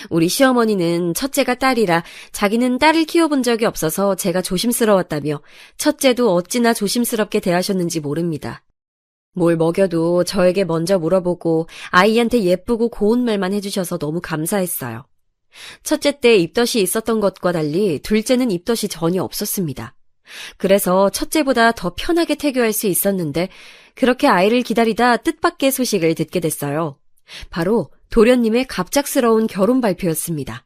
우리 시어머니는 첫째가 딸이라 자기는 딸을 키워본 적이 없어서 제가 조심스러웠다며 첫째도 어찌나 조심스럽게 대하셨는지 모릅니다. 뭘 먹여도 저에게 먼저 물어보고 아이한테 예쁘고 고운 말만 해주셔서 너무 감사했어요. 첫째 때 입덧이 있었던 것과 달리 둘째는 입덧이 전혀 없었습니다. 그래서 첫째보다 더 편하게 태교할 수 있었는데 그렇게 아이를 기다리다 뜻밖의 소식을 듣게 됐어요. 바로 도련님의 갑작스러운 결혼 발표였습니다.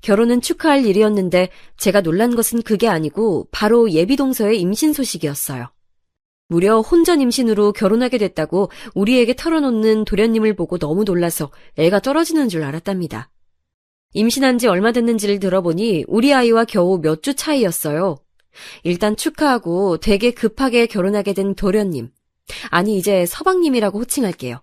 결혼은 축하할 일이었는데 제가 놀란 것은 그게 아니고 바로 예비동서의 임신 소식이었어요. 무려 혼전 임신으로 결혼하게 됐다고 우리에게 털어놓는 도련님을 보고 너무 놀라서 애가 떨어지는 줄 알았답니다. 임신한 지 얼마 됐는지를 들어보니 우리 아이와 겨우 몇 주 차이였어요. 일단 축하하고 되게 급하게 결혼하게 된 도련님. 아니 이제 서방님이라고 호칭할게요.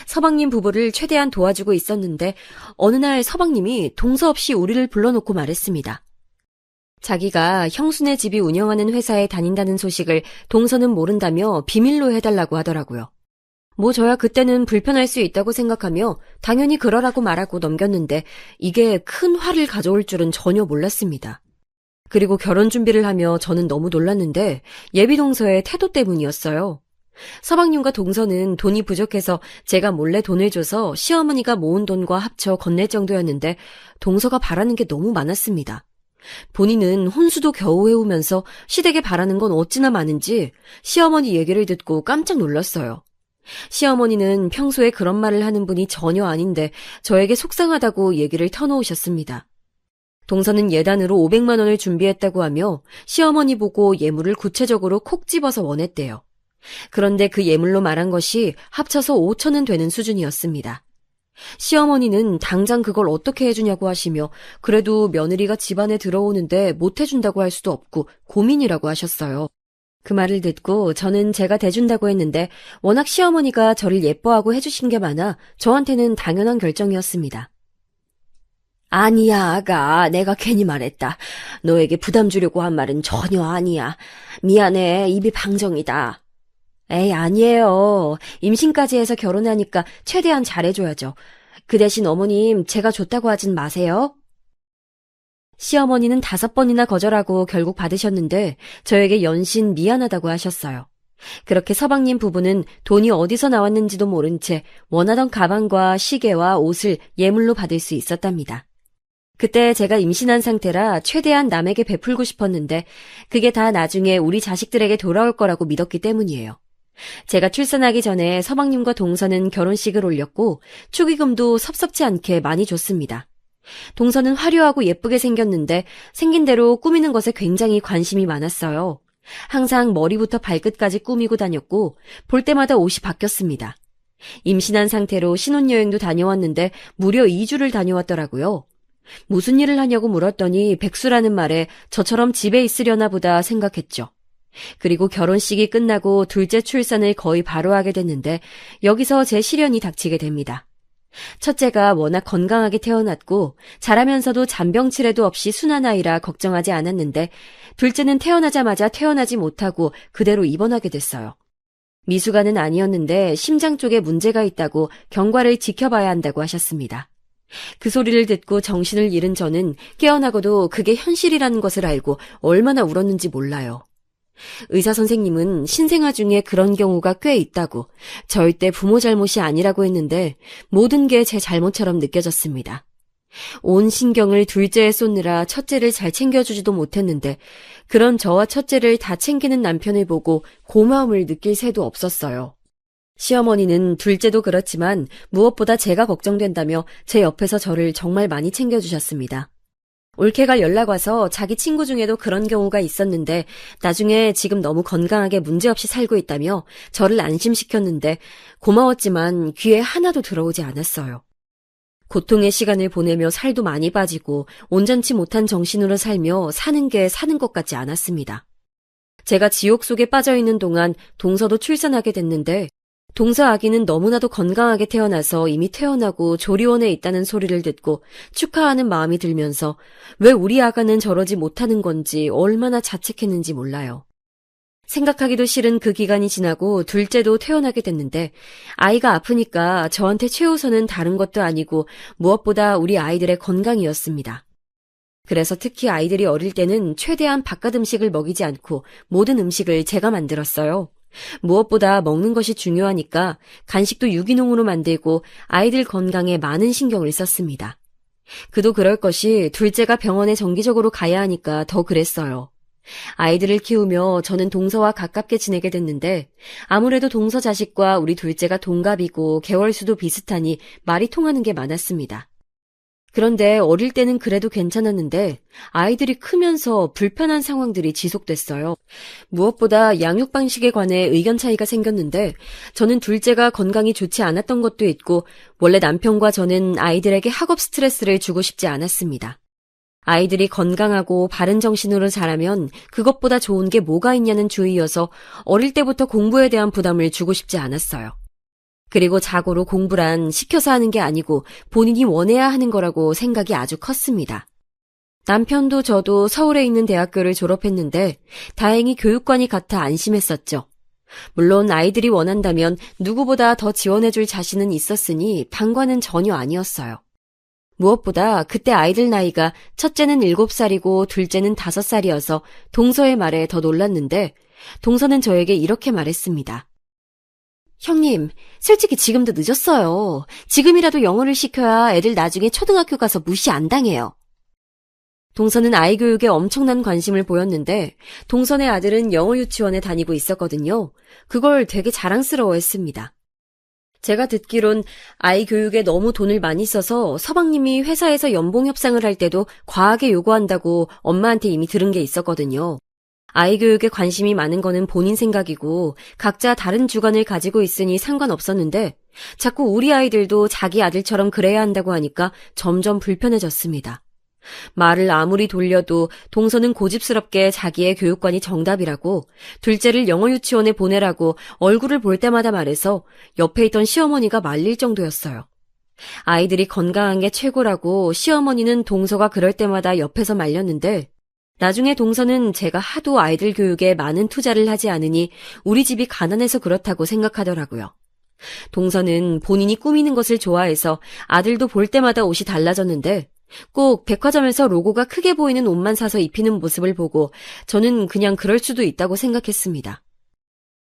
서방님 부부를 최대한 도와주고 있었는데 어느 날 서방님이 동서 없이 우리를 불러놓고 말했습니다. 자기가 형수네 집이 운영하는 회사에 다닌다는 소식을 동서는 모른다며 비밀로 해달라고 하더라고요. 뭐 저야 그때는 불편할 수 있다고 생각하며 당연히 그러라고 말하고 넘겼는데 이게 큰 화를 가져올 줄은 전혀 몰랐습니다. 그리고 결혼 준비를 하며 저는 너무 놀랐는데 예비동서의 태도 때문이었어요. 서방님과 동서는 돈이 부족해서 제가 몰래 돈을 줘서 시어머니가 모은 돈과 합쳐 건넬 정도였는데 동서가 바라는 게 너무 많았습니다. 본인은 혼수도 겨우 해오면서 시댁에 바라는 건 어찌나 많은지 시어머니 얘기를 듣고 깜짝 놀랐어요. 시어머니는 평소에 그런 말을 하는 분이 전혀 아닌데 저에게 속상하다고 얘기를 터놓으셨습니다. 동서는 예단으로 500만 원을 준비했다고 하며 시어머니 보고 예물을 구체적으로 콕 집어서 원했대요. 그런데 그 예물로 말한 것이 합쳐서 5천은 되는 수준이었습니다. 시어머니는 당장 그걸 어떻게 해주냐고 하시며 그래도 며느리가 집안에 들어오는데 못 해준다고 할 수도 없고 고민이라고 하셨어요. 그 말을 듣고 저는 제가 대준다고 했는데 워낙 시어머니가 저를 예뻐하고 해주신 게 많아 저한테는 당연한 결정이었습니다. 아니야, 아가. 내가 괜히 말했다. 너에게 부담 주려고 한 말은 전혀 아니야. 미안해. 입이 방정이다. 에이, 아니에요. 임신까지 해서 결혼하니까 최대한 잘해줘야죠. 그 대신 어머님, 제가 줬다고 하진 마세요. 시어머니는 5번이나 거절하고 결국 받으셨는데 저에게 연신 미안하다고 하셨어요. 그렇게 서방님 부부는 돈이 어디서 나왔는지도 모른 채 원하던 가방과 시계와 옷을 예물로 받을 수 있었답니다. 그때 제가 임신한 상태라 최대한 남에게 베풀고 싶었는데 그게 다 나중에 우리 자식들에게 돌아올 거라고 믿었기 때문이에요. 제가 출산하기 전에 서방님과 동서는 결혼식을 올렸고 축의금도 섭섭지 않게 많이 줬습니다. 동서는 화려하고 예쁘게 생겼는데 생긴 대로 꾸미는 것에 굉장히 관심이 많았어요. 항상 머리부터 발끝까지 꾸미고 다녔고 볼 때마다 옷이 바뀌었습니다. 임신한 상태로 신혼여행도 다녀왔는데 무려 2주를 다녀왔더라고요. 무슨 일을 하냐고 물었더니 백수라는 말에 저처럼 집에 있으려나 보다 생각했죠. 그리고 결혼식이 끝나고 둘째 출산을 거의 바로 하게 됐는데 여기서 제 시련이 닥치게 됩니다. 첫째가 워낙 건강하게 태어났고 자라면서도 잔병치레도 없이 순한 아이라 걱정하지 않았는데 둘째는 태어나자마자 태어나지 못하고 그대로 입원하게 됐어요. 미숙아는 아니었는데 심장 쪽에 문제가 있다고 경과를 지켜봐야 한다고 하셨습니다. 그 소리를 듣고 정신을 잃은 저는 깨어나고도 그게 현실이라는 것을 알고 얼마나 울었는지 몰라요. 의사 선생님은 신생아 중에 그런 경우가 꽤 있다고 절대 부모 잘못이 아니라고 했는데 모든 게 제 잘못처럼 느껴졌습니다. 온 신경을 둘째에 쏟느라 첫째를 잘 챙겨주지도 못했는데 그런 저와 첫째를 다 챙기는 남편을 보고 고마움을 느낄 새도 없었어요. 시어머니는 둘째도 그렇지만 무엇보다 제가 걱정된다며 제 옆에서 저를 정말 많이 챙겨주셨습니다. 올케가 연락 와서 자기 친구 중에도 그런 경우가 있었는데 나중에 지금 너무 건강하게 문제없이 살고 있다며 저를 안심시켰는데 고마웠지만 귀에 하나도 들어오지 않았어요. 고통의 시간을 보내며 살도 많이 빠지고 온전치 못한 정신으로 살며 사는 게 사는 것 같지 않았습니다. 제가 지옥 속에 빠져있는 동안 동서도 출산하게 됐는데 동서 아기는 너무나도 건강하게 태어나서 이미 퇴원하고 조리원에 있다는 소리를 듣고 축하하는 마음이 들면서 왜 우리 아가는 저러지 못하는 건지 얼마나 자책했는지 몰라요. 생각하기도 싫은 그 기간이 지나고 둘째도 퇴원하게 됐는데 아이가 아프니까 저한테 최우선은 다른 것도 아니고 무엇보다 우리 아이들의 건강이었습니다. 그래서 특히 아이들이 어릴 때는 최대한 바깥 음식을 먹이지 않고 모든 음식을 제가 만들었어요. 무엇보다 먹는 것이 중요하니까 간식도 유기농으로 만들고 아이들 건강에 많은 신경을 썼습니다. 그도 그럴 것이 둘째가 병원에 정기적으로 가야 하니까 더 그랬어요. 아이들을 키우며 저는 동서와 가깝게 지내게 됐는데 아무래도 동서 자식과 우리 둘째가 동갑이고 개월수도 비슷하니 말이 통하는 게 많았습니다. 그런데 어릴 때는 그래도 괜찮았는데 아이들이 크면서 불편한 상황들이 지속됐어요. 무엇보다 양육 방식에 관해 의견 차이가 생겼는데 저는 둘째가 건강이 좋지 않았던 것도 있고 원래 남편과 저는 아이들에게 학업 스트레스를 주고 싶지 않았습니다. 아이들이 건강하고 바른 정신으로 자라면 그것보다 좋은 게 뭐가 있냐는 주의여서 어릴 때부터 공부에 대한 부담을 주고 싶지 않았어요. 그리고 자고로 공부란 시켜서 하는 게 아니고 본인이 원해야 하는 거라고 생각이 아주 컸습니다. 남편도 저도 서울에 있는 대학교를 졸업했는데 다행히 교육관이 같아 안심했었죠. 물론 아이들이 원한다면 누구보다 더 지원해줄 자신은 있었으니 방관은 전혀 아니었어요. 무엇보다 그때 아이들 나이가 첫째는 7살이고 둘째는 5살이어서 동서의 말에 더 놀랐는데 동서는 저에게 이렇게 말했습니다. 형님, 솔직히 지금도 늦었어요. 지금이라도 영어를 시켜야 애들 나중에 초등학교 가서 무시 안 당해요. 동서는 아이 교육에 엄청난 관심을 보였는데 동선의 아들은 영어 유치원에 다니고 있었거든요. 그걸 되게 자랑스러워했습니다. 제가 듣기론 아이 교육에 너무 돈을 많이 써서 서방님이 회사에서 연봉 협상을 할 때도 과하게 요구한다고 엄마한테 이미 들은 게 있었거든요. 아이 교육에 관심이 많은 거는 본인 생각이고 각자 다른 주관을 가지고 있으니 상관없었는데 자꾸 우리 아이들도 자기 아들처럼 그래야 한다고 하니까 점점 불편해졌습니다. 말을 아무리 돌려도 동서는 고집스럽게 자기의 교육관이 정답이라고 둘째를 영어 유치원에 보내라고 얼굴을 볼 때마다 말해서 옆에 있던 시어머니가 말릴 정도였어요. 아이들이 건강한 게 최고라고 시어머니는 동서가 그럴 때마다 옆에서 말렸는데 나중에 동서는 제가 하도 아이들 교육에 많은 투자를 하지 않으니 우리 집이 가난해서 그렇다고 생각하더라고요. 동서는 본인이 꾸미는 것을 좋아해서 아들도 볼 때마다 옷이 달라졌는데 꼭 백화점에서 로고가 크게 보이는 옷만 사서 입히는 모습을 보고 저는 그냥 그럴 수도 있다고 생각했습니다.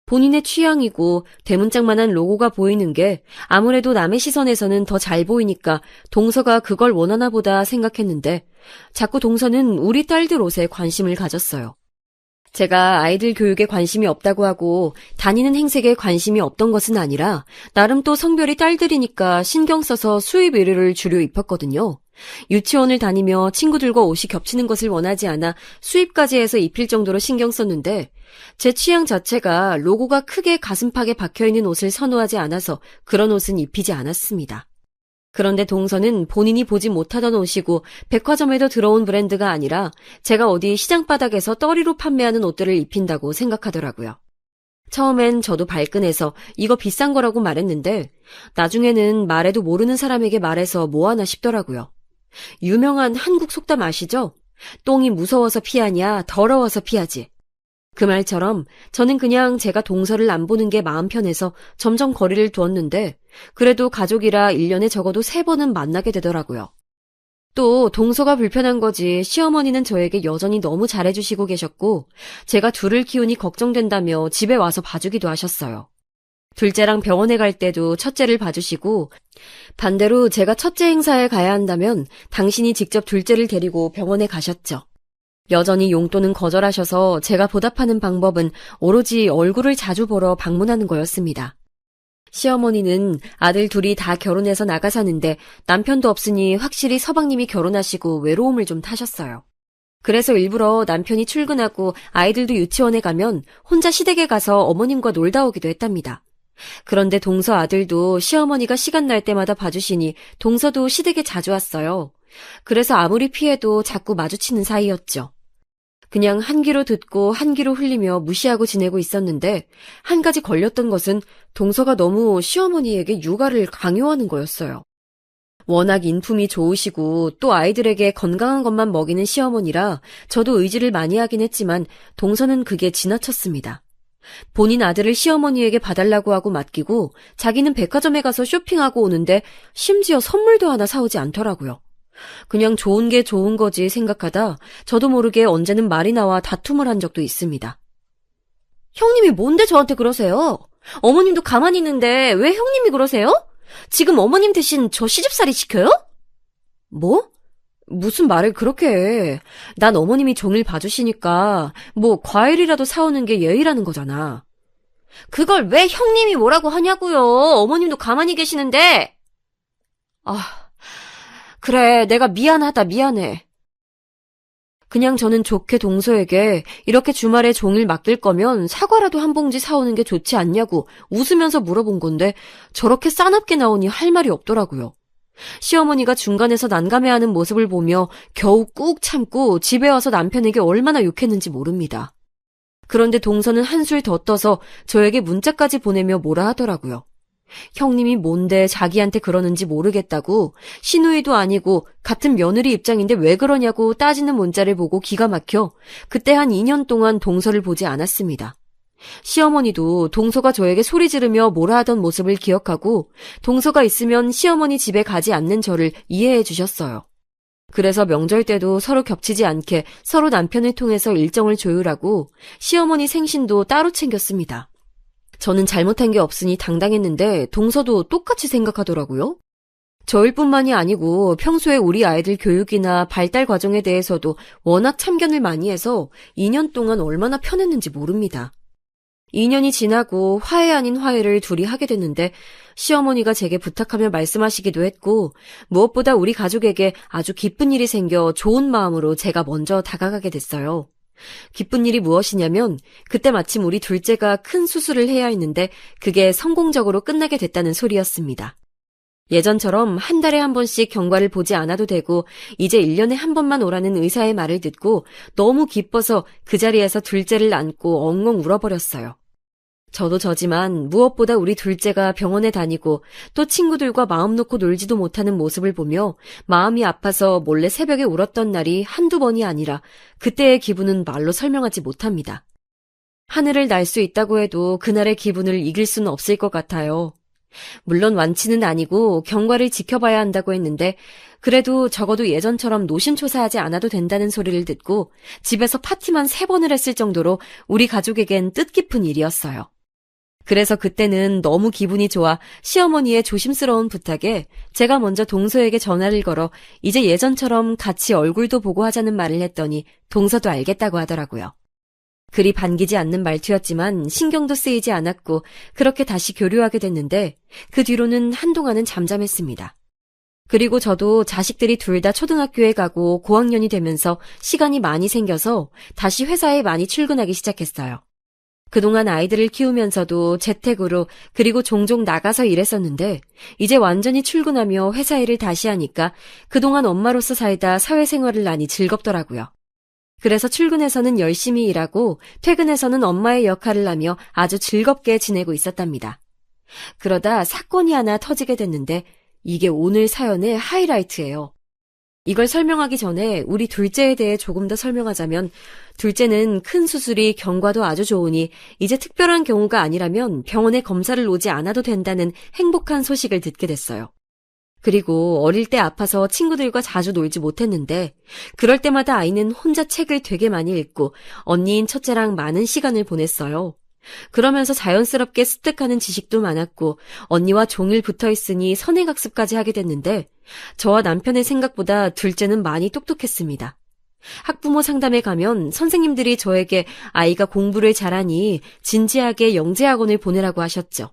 본인의 취향이고 대문짝만한 로고가 보이는 게 아무래도 남의 시선에서는 더 잘 보이니까 동서가 그걸 원하나 보다 생각했는데 자꾸 동서는 우리 딸들 옷에 관심을 가졌어요. 제가 아이들 교육에 관심이 없다고 하고 다니는 행색에 관심이 없던 것은 아니라 나름 또 성별이 딸들이니까 신경 써서 수입 의류를 주로 입혔거든요. 유치원을 다니며 친구들과 옷이 겹치는 것을 원하지 않아 수입까지 해서 입힐 정도로 신경 썼는데 제 취향 자체가 로고가 크게 가슴팍에 박혀있는 옷을 선호하지 않아서 그런 옷은 입히지 않았습니다. 그런데 동서는 본인이 보지 못하던 옷이고 백화점에도 들어온 브랜드가 아니라 제가 어디 시장 바닥에서 떨이로 판매하는 옷들을 입힌다고 생각하더라고요. 처음엔 저도 발끈해서 이거 비싼 거라고 말했는데 나중에는 말해도 모르는 사람에게 말해서 뭐하나 싶더라고요. 유명한 한국 속담 아시죠? 똥이 무서워서 피하냐, 더러워서 피하지. 그 말처럼 저는 그냥 제가 동서를 안 보는 게 마음 편해서 점점 거리를 두었는데 그래도 가족이라 1년에 적어도 3번은 만나게 되더라고요. 또 동서가 불편한 거지 시어머니는 저에게 여전히 너무 잘해주시고 계셨고 제가 둘을 키우니 걱정된다며 집에 와서 봐주기도 하셨어요. 둘째랑 병원에 갈 때도 첫째를 봐주시고 반대로 제가 첫째 행사에 가야 한다면 당신이 직접 둘째를 데리고 병원에 가셨죠. 여전히 용돈은 거절하셔서 제가 보답하는 방법은 오로지 얼굴을 자주 보러 방문하는 거였습니다. 시어머니는 아들 둘이 다 결혼해서 나가 사는데 남편도 없으니 확실히 서방님이 결혼하시고 외로움을 좀 타셨어요. 그래서 일부러 남편이 출근하고 아이들도 유치원에 가면 혼자 시댁에 가서 어머님과 놀다 오기도 했답니다. 그런데 동서 아들도 시어머니가 시간 날 때마다 봐주시니 동서도 시댁에 자주 왔어요. 그래서 아무리 피해도 자꾸 마주치는 사이였죠. 그냥 한 귀로 듣고 한 귀로 흘리며 무시하고 지내고 있었는데 한 가지 걸렸던 것은 동서가 너무 시어머니에게 육아를 강요하는 거였어요. 워낙 인품이 좋으시고 또 아이들에게 건강한 것만 먹이는 시어머니라 저도 의지를 많이 하긴 했지만 동서는 그게 지나쳤습니다. 본인 아들을 시어머니에게 봐달라고 하고 맡기고 자기는 백화점에 가서 쇼핑하고 오는데 심지어 선물도 하나 사오지 않더라고요. 그냥 좋은 게 좋은 거지 생각하다 저도 모르게 언제는 말이 나와 다툼을 한 적도 있습니다. 형님이 뭔데 저한테 그러세요? 어머님도 가만히 있는데 왜 형님이 그러세요? 지금 어머님 대신 저 시집살이 시켜요? 뭐? 무슨 말을 그렇게 해. 난 어머님이 종일 봐주시니까 뭐 과일이라도 사오는 게 예의라는 거잖아. 그걸 왜 형님이 뭐라고 하냐고요. 어머님도 가만히 계시는데. 그래, 내가 미안하다, 미안해. 그냥 저는 좋게 동서에게 이렇게 주말에 종일 맡길 거면 사과라도 한 봉지 사오는 게 좋지 않냐고 웃으면서 물어본 건데 저렇게 싸납게 나오니 할 말이 없더라고요. 시어머니가 중간에서 난감해하는 모습을 보며 겨우 꾹 참고 집에 와서 남편에게 얼마나 욕했는지 모릅니다. 그런데 동서는 한술 더 떠서 저에게 문자까지 보내며 뭐라 하더라고요. 형님이 뭔데 자기한테 그러는지 모르겠다고 시누이도 아니고 같은 며느리 입장인데 왜 그러냐고 따지는 문자를 보고 기가 막혀 그때 한 2년 동안 동서를 보지 않았습니다. 시어머니도 동서가 저에게 소리 지르며 뭐라 하던 모습을 기억하고 동서가 있으면 시어머니 집에 가지 않는 저를 이해해 주셨어요. 그래서 명절 때도 서로 겹치지 않게 서로 남편을 통해서 일정을 조율하고 시어머니 생신도 따로 챙겼습니다. 저는 잘못한 게 없으니 당당했는데 동서도 똑같이 생각하더라고요. 저일 뿐만이 아니고 평소에 우리 아이들 교육이나 발달 과정에 대해서도 워낙 참견을 많이 해서 2년 동안 얼마나 편했는지 모릅니다. 2년이 지나고 화해 아닌 화해를 둘이 하게 됐는데 시어머니가 제게 부탁하며 말씀하시기도 했고 무엇보다 우리 가족에게 아주 기쁜 일이 생겨 좋은 마음으로 제가 먼저 다가가게 됐어요. 기쁜 일이 무엇이냐면 그때 마침 우리 둘째가 큰 수술을 해야 했는데 그게 성공적으로 끝나게 됐다는 소리였습니다. 예전처럼 한 달에 한 번씩 경과를 보지 않아도 되고 이제 1년에 한 번만 오라는 의사의 말을 듣고 너무 기뻐서 그 자리에서 둘째를 안고 엉엉 울어버렸어요. 저도 저지만 무엇보다 우리 둘째가 병원에 다니고 또 친구들과 마음 놓고 놀지도 못하는 모습을 보며 마음이 아파서 몰래 새벽에 울었던 날이 한두 번이 아니라 그때의 기분은 말로 설명하지 못합니다. 하늘을 날 수 있다고 해도 그날의 기분을 이길 수는 없을 것 같아요. 물론 완치는 아니고 경과를 지켜봐야 한다고 했는데 그래도 적어도 예전처럼 노심초사하지 않아도 된다는 소리를 듣고 집에서 파티만 3번을 했을 정도로 우리 가족에겐 뜻깊은 일이었어요. 그래서 그때는 너무 기분이 좋아 시어머니의 조심스러운 부탁에 제가 먼저 동서에게 전화를 걸어 이제 예전처럼 같이 얼굴도 보고 하자는 말을 했더니 동서도 알겠다고 하더라고요. 그리 반기지 않는 말투였지만 신경도 쓰이지 않았고 그렇게 다시 교류하게 됐는데 그 뒤로는 한동안은 잠잠했습니다. 그리고 저도 자식들이 둘 다 초등학교에 가고 고학년이 되면서 시간이 많이 생겨서 다시 회사에 많이 출근하기 시작했어요. 그동안 아이들을 키우면서도 재택으로 그리고 종종 나가서 일했었는데 이제 완전히 출근하며 회사 일을 다시 하니까 그동안 엄마로서 살다 사회생활을 하니 즐겁더라고요. 그래서 출근해서는 열심히 일하고 퇴근해서는 엄마의 역할을 하며 아주 즐겁게 지내고 있었답니다. 그러다 사건이 하나 터지게 됐는데 이게 오늘 사연의 하이라이트예요. 이걸 설명하기 전에 우리 둘째에 대해 조금 더 설명하자면 둘째는 큰 수술이 경과도 아주 좋으니 이제 특별한 경우가 아니라면 병원에 검사를 오지 않아도 된다는 행복한 소식을 듣게 됐어요. 그리고 어릴 때 아파서 친구들과 자주 놀지 못했는데 그럴 때마다 아이는 혼자 책을 되게 많이 읽고 언니인 첫째랑 많은 시간을 보냈어요. 그러면서 자연스럽게 습득하는 지식도 많았고 언니와 종일 붙어있으니 선행학습까지 하게 됐는데 저와 남편의 생각보다 둘째는 많이 똑똑했습니다. 학부모 상담에 가면 선생님들이 저에게 아이가 공부를 잘하니 진지하게 영재학원을 보내라고 하셨죠.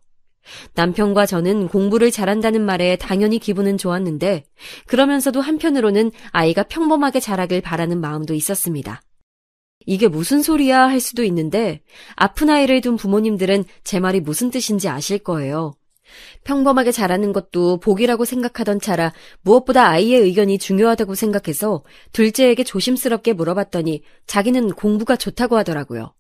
남편과 저는 공부를 잘한다는 말에 당연히 기분은 좋았는데 그러면서도 한편으로는 아이가 평범하게 자라길 바라는 마음도 있었습니다. 이게 무슨 소리야 할 수도 있는데 아픈 아이를 둔 부모님들은 제 말이 무슨 뜻인지 아실 거예요. 평범하게 자라는 것도 복이라고 생각하던 차라 무엇보다 아이의 의견이 중요하다고 생각해서 둘째에게 조심스럽게 물어봤더니 자기는 공부가 좋다고 하더라고요.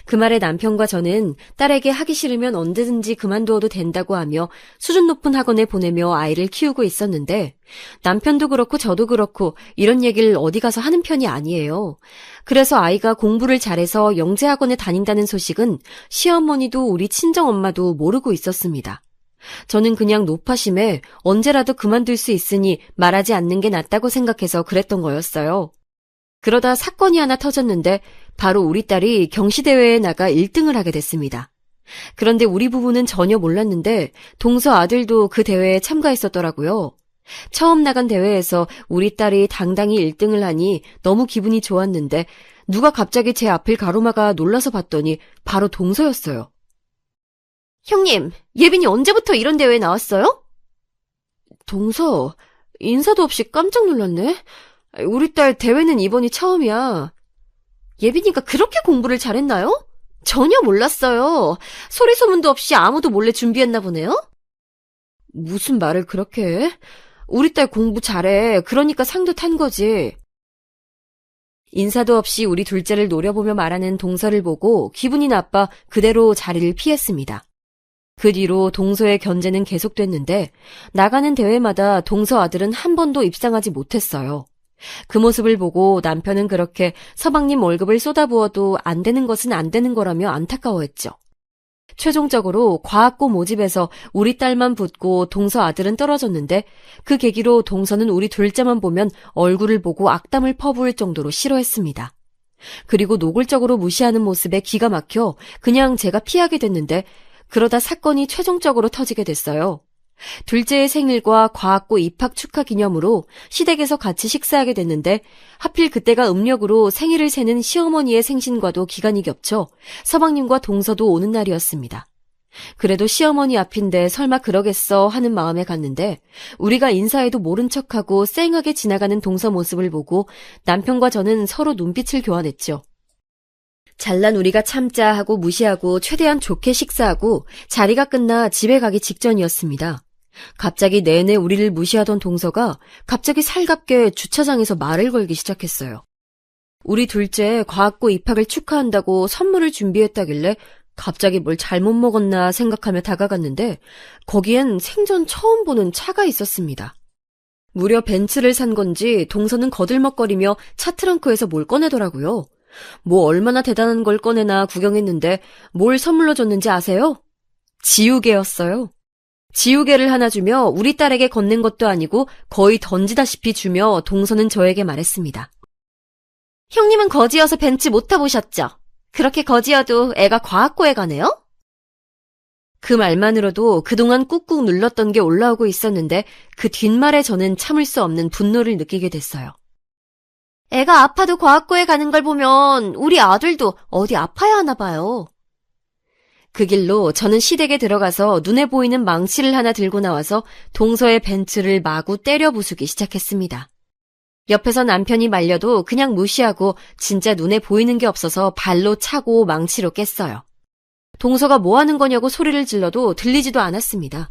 그 말에 남편과 저는 딸에게 하기 싫으면 언제든지 그만두어도 된다고 하며 수준 높은 학원에 보내며 아이를 키우고 있었는데 남편도 그렇고 저도 그렇고 이런 얘기를 어디 가서 하는 편이 아니에요. 그래서 아이가 공부를 잘해서 영재학원에 다닌다는 소식은 시어머니도 우리 친정엄마도 모르고 있었습니다. 저는 그냥 노파심에 언제라도 그만둘 수 있으니 말하지 않는 게 낫다고 생각해서 그랬던 거였어요. 그러다 사건이 하나 터졌는데 바로 우리 딸이 경시대회에 나가 1등을 하게 됐습니다. 그런데 우리 부부는 전혀 몰랐는데 동서 아들도 그 대회에 참가했었더라고요. 처음 나간 대회에서 우리 딸이 당당히 1등을 하니 너무 기분이 좋았는데 누가 갑자기 제 앞을 가로막아 놀라서 봤더니 바로 동서였어요. 형님, 예빈이 언제부터 이런 대회에 나왔어요? 동서, 인사도 없이 깜짝 놀랐네. 우리 딸 대회는 이번이 처음이야. 예빈이가 그렇게 공부를 잘했나요? 전혀 몰랐어요. 소리 소문도 없이 아무도 몰래 준비했나 보네요? 무슨 말을 그렇게 해? 우리 딸 공부 잘해. 그러니까 상도 탄 거지. 인사도 없이 우리 둘째를 노려보며 말하는 동서를 보고 기분이 나빠 그대로 자리를 피했습니다. 그 뒤로 동서의 견제는 계속됐는데 나가는 대회마다 동서 아들은 한 번도 입상하지 못했어요. 그 모습을 보고 남편은 그렇게 서방님 월급을 쏟아부어도 안 되는 것은 안 되는 거라며 안타까워했죠. 최종적으로 과학고 모집에서 우리 딸만 붙고 동서 아들은 떨어졌는데 그 계기로 동서는 우리 둘째만 보면 얼굴을 보고 악담을 퍼부을 정도로 싫어했습니다. 그리고 노골적으로 무시하는 모습에 기가 막혀 그냥 제가 피하게 됐는데 그러다 사건이 최종적으로 터지게 됐어요. 둘째의 생일과 과학고 입학 축하 기념으로 시댁에서 같이 식사하게 됐는데 하필 그때가 음력으로 생일을 세는 시어머니의 생신과도 기간이 겹쳐 서방님과 동서도 오는 날이었습니다. 그래도 시어머니 앞인데 설마 그러겠어 하는 마음에 갔는데 우리가 인사해도 모른 척하고 쌩하게 지나가는 동서 모습을 보고 남편과 저는 서로 눈빛을 교환했죠. 잘난 우리가 참자 하고 무시하고 최대한 좋게 식사하고 자리가 끝나 집에 가기 직전이었습니다. 갑자기 내내 우리를 무시하던 동서가 갑자기 살갑게 주차장에서 말을 걸기 시작했어요. 우리 둘째 과학고 입학을 축하한다고 선물을 준비했다길래 갑자기 뭘 잘못 먹었나 생각하며 다가갔는데 거기엔 생전 처음 보는 차가 있었습니다. 무려 벤츠를 산 건지 동서는 거들먹거리며 차 트렁크에서 뭘 꺼내더라고요. 뭐 얼마나 대단한 걸 꺼내나 구경했는데 뭘 선물로 줬는지 아세요? 지우개였어요. 지우개를 하나 주며 우리 딸에게 건넨 것도 아니고 거의 던지다시피 주며 동서는 저에게 말했습니다. 형님은 거지여서 벤츠 못 타보셨죠? 그렇게 거지여도 애가 과학고에 가네요? 그 말만으로도 그동안 꾹꾹 눌렀던 게 올라오고 있었는데 그 뒷말에 저는 참을 수 없는 분노를 느끼게 됐어요. 애가 아파도 과학고에 가는 걸 보면 우리 아들도 어디 아파야 하나 봐요. 그 길로 저는 시댁에 들어가서 눈에 보이는 망치를 하나 들고 나와서 동서의 벤츠를 마구 때려 부수기 시작했습니다. 옆에서 남편이 말려도 그냥 무시하고 진짜 눈에 보이는 게 없어서 발로 차고 망치로 깼어요. 동서가 뭐 하는 거냐고 소리를 질러도 들리지도 않았습니다.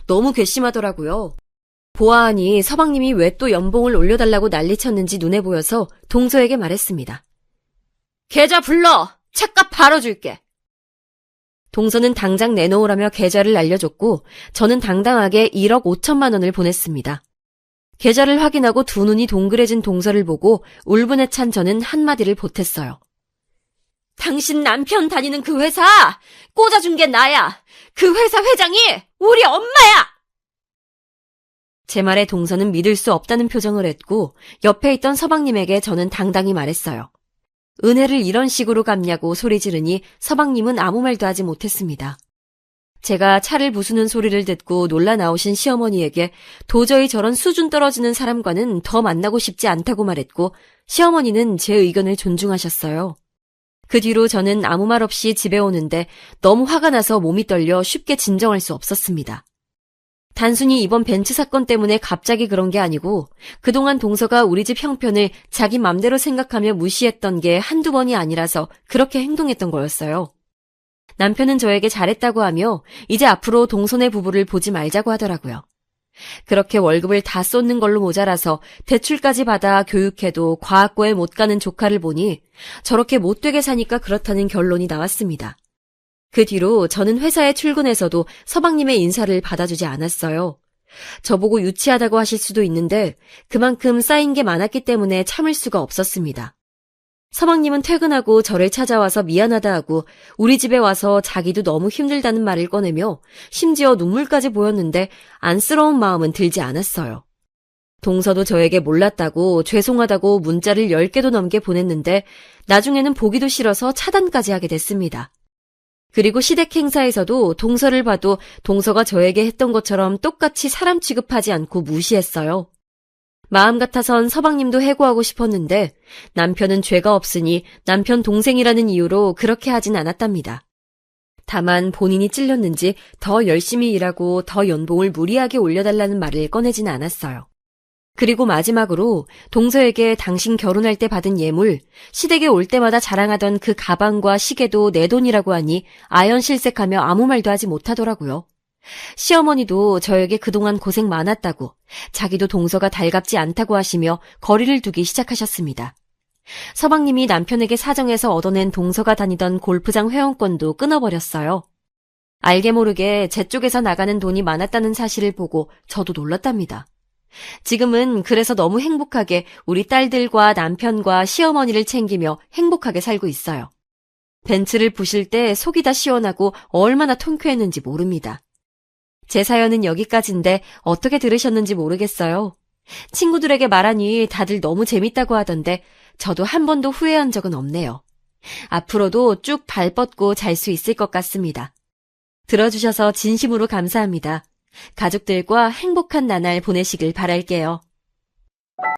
너무 괘씸하더라고요. 보아하니 서방님이 왜 또 연봉을 올려달라고 난리쳤는지 눈에 보여서 동서에게 말했습니다. 계좌 불러! 차값 바로 줄게! 동서는 당장 내놓으라며 계좌를 알려줬고 저는 당당하게 1억 5천만 원을 보냈습니다. 계좌를 확인하고 두 눈이 동그래진 동서를 보고 울분에 찬 저는 한마디를 보탰어요. 당신 남편 다니는 그 회사 꽂아준 게 나야! 그 회사 회장이 우리 엄마야! 제 말에 동서는 믿을 수 없다는 표정을 했고 옆에 있던 서방님에게 저는 당당히 말했어요. 은혜를 이런 식으로 갚냐고 소리 지르니 서방님은 아무 말도 하지 못했습니다. 제가 차를 부수는 소리를 듣고 놀라 나오신 시어머니에게 도저히 저런 수준 떨어지는 사람과는 더 만나고 싶지 않다고 말했고 시어머니는 제 의견을 존중하셨어요. 그 뒤로 저는 아무 말 없이 집에 오는데 너무 화가 나서 몸이 떨려 쉽게 진정할 수 없었습니다. 단순히 이번 벤츠 사건 때문에 갑자기 그런 게 아니고 그동안 동서가 우리 집 형편을 자기 맘대로 생각하며 무시했던 게 한두 번이 아니라서 그렇게 행동했던 거였어요. 남편은 저에게 잘했다고 하며 이제 앞으로 동서네 부부를 보지 말자고 하더라고요. 그렇게 월급을 다 쏟는 걸로 모자라서 대출까지 받아 교육해도 과학고에 못 가는 조카를 보니 저렇게 못되게 사니까 그렇다는 결론이 나왔습니다. 그 뒤로 저는 회사에 출근해서도 서방님의 인사를 받아주지 않았어요. 저보고 유치하다고 하실 수도 있는데 그만큼 쌓인 게 많았기 때문에 참을 수가 없었습니다. 서방님은 퇴근하고 저를 찾아와서 미안하다 하고 우리 집에 와서 자기도 너무 힘들다는 말을 꺼내며 심지어 눈물까지 보였는데 안쓰러운 마음은 들지 않았어요. 동서도 저에게 몰랐다고 죄송하다고 문자를 10개도 넘게 보냈는데 나중에는 보기도 싫어서 차단까지 하게 됐습니다. 그리고 시댁 행사에서도 동서를 봐도 동서가 저에게 했던 것처럼 똑같이 사람 취급하지 않고 무시했어요. 마음 같아선 서방님도 해고하고 싶었는데 남편은 죄가 없으니 남편 동생이라는 이유로 그렇게 하진 않았답니다. 다만 본인이 찔렸는지 더 열심히 일하고 더 연봉을 무리하게 올려달라는 말을 꺼내진 않았어요. 그리고 마지막으로 동서에게 당신 결혼할 때 받은 예물, 시댁에 올 때마다 자랑하던 그 가방과 시계도 내 돈이라고 하니 아연실색하며 아무 말도 하지 못하더라고요. 시어머니도 저에게 그동안 고생 많았다고, 자기도 동서가 달갑지 않다고 하시며 거리를 두기 시작하셨습니다. 서방님이 남편에게 사정해서 얻어낸 동서가 다니던 골프장 회원권도 끊어버렸어요. 알게 모르게 제 쪽에서 나가는 돈이 많았다는 사실을 보고 저도 놀랐답니다. 지금은 그래서 너무 행복하게 우리 딸들과 남편과 시어머니를 챙기며 행복하게 살고 있어요. 벤츠를 부실 때 속이 다 시원하고 얼마나 통쾌했는지 모릅니다. 제 사연은 여기까지인데 어떻게 들으셨는지 모르겠어요. 친구들에게 말하니 다들 너무 재밌다고 하던데 저도 한 번도 후회한 적은 없네요. 앞으로도 쭉 발 뻗고 잘 수 있을 것 같습니다. 들어주셔서 진심으로 감사합니다. 가족들과 행복한 나날 보내시길 바랄게요.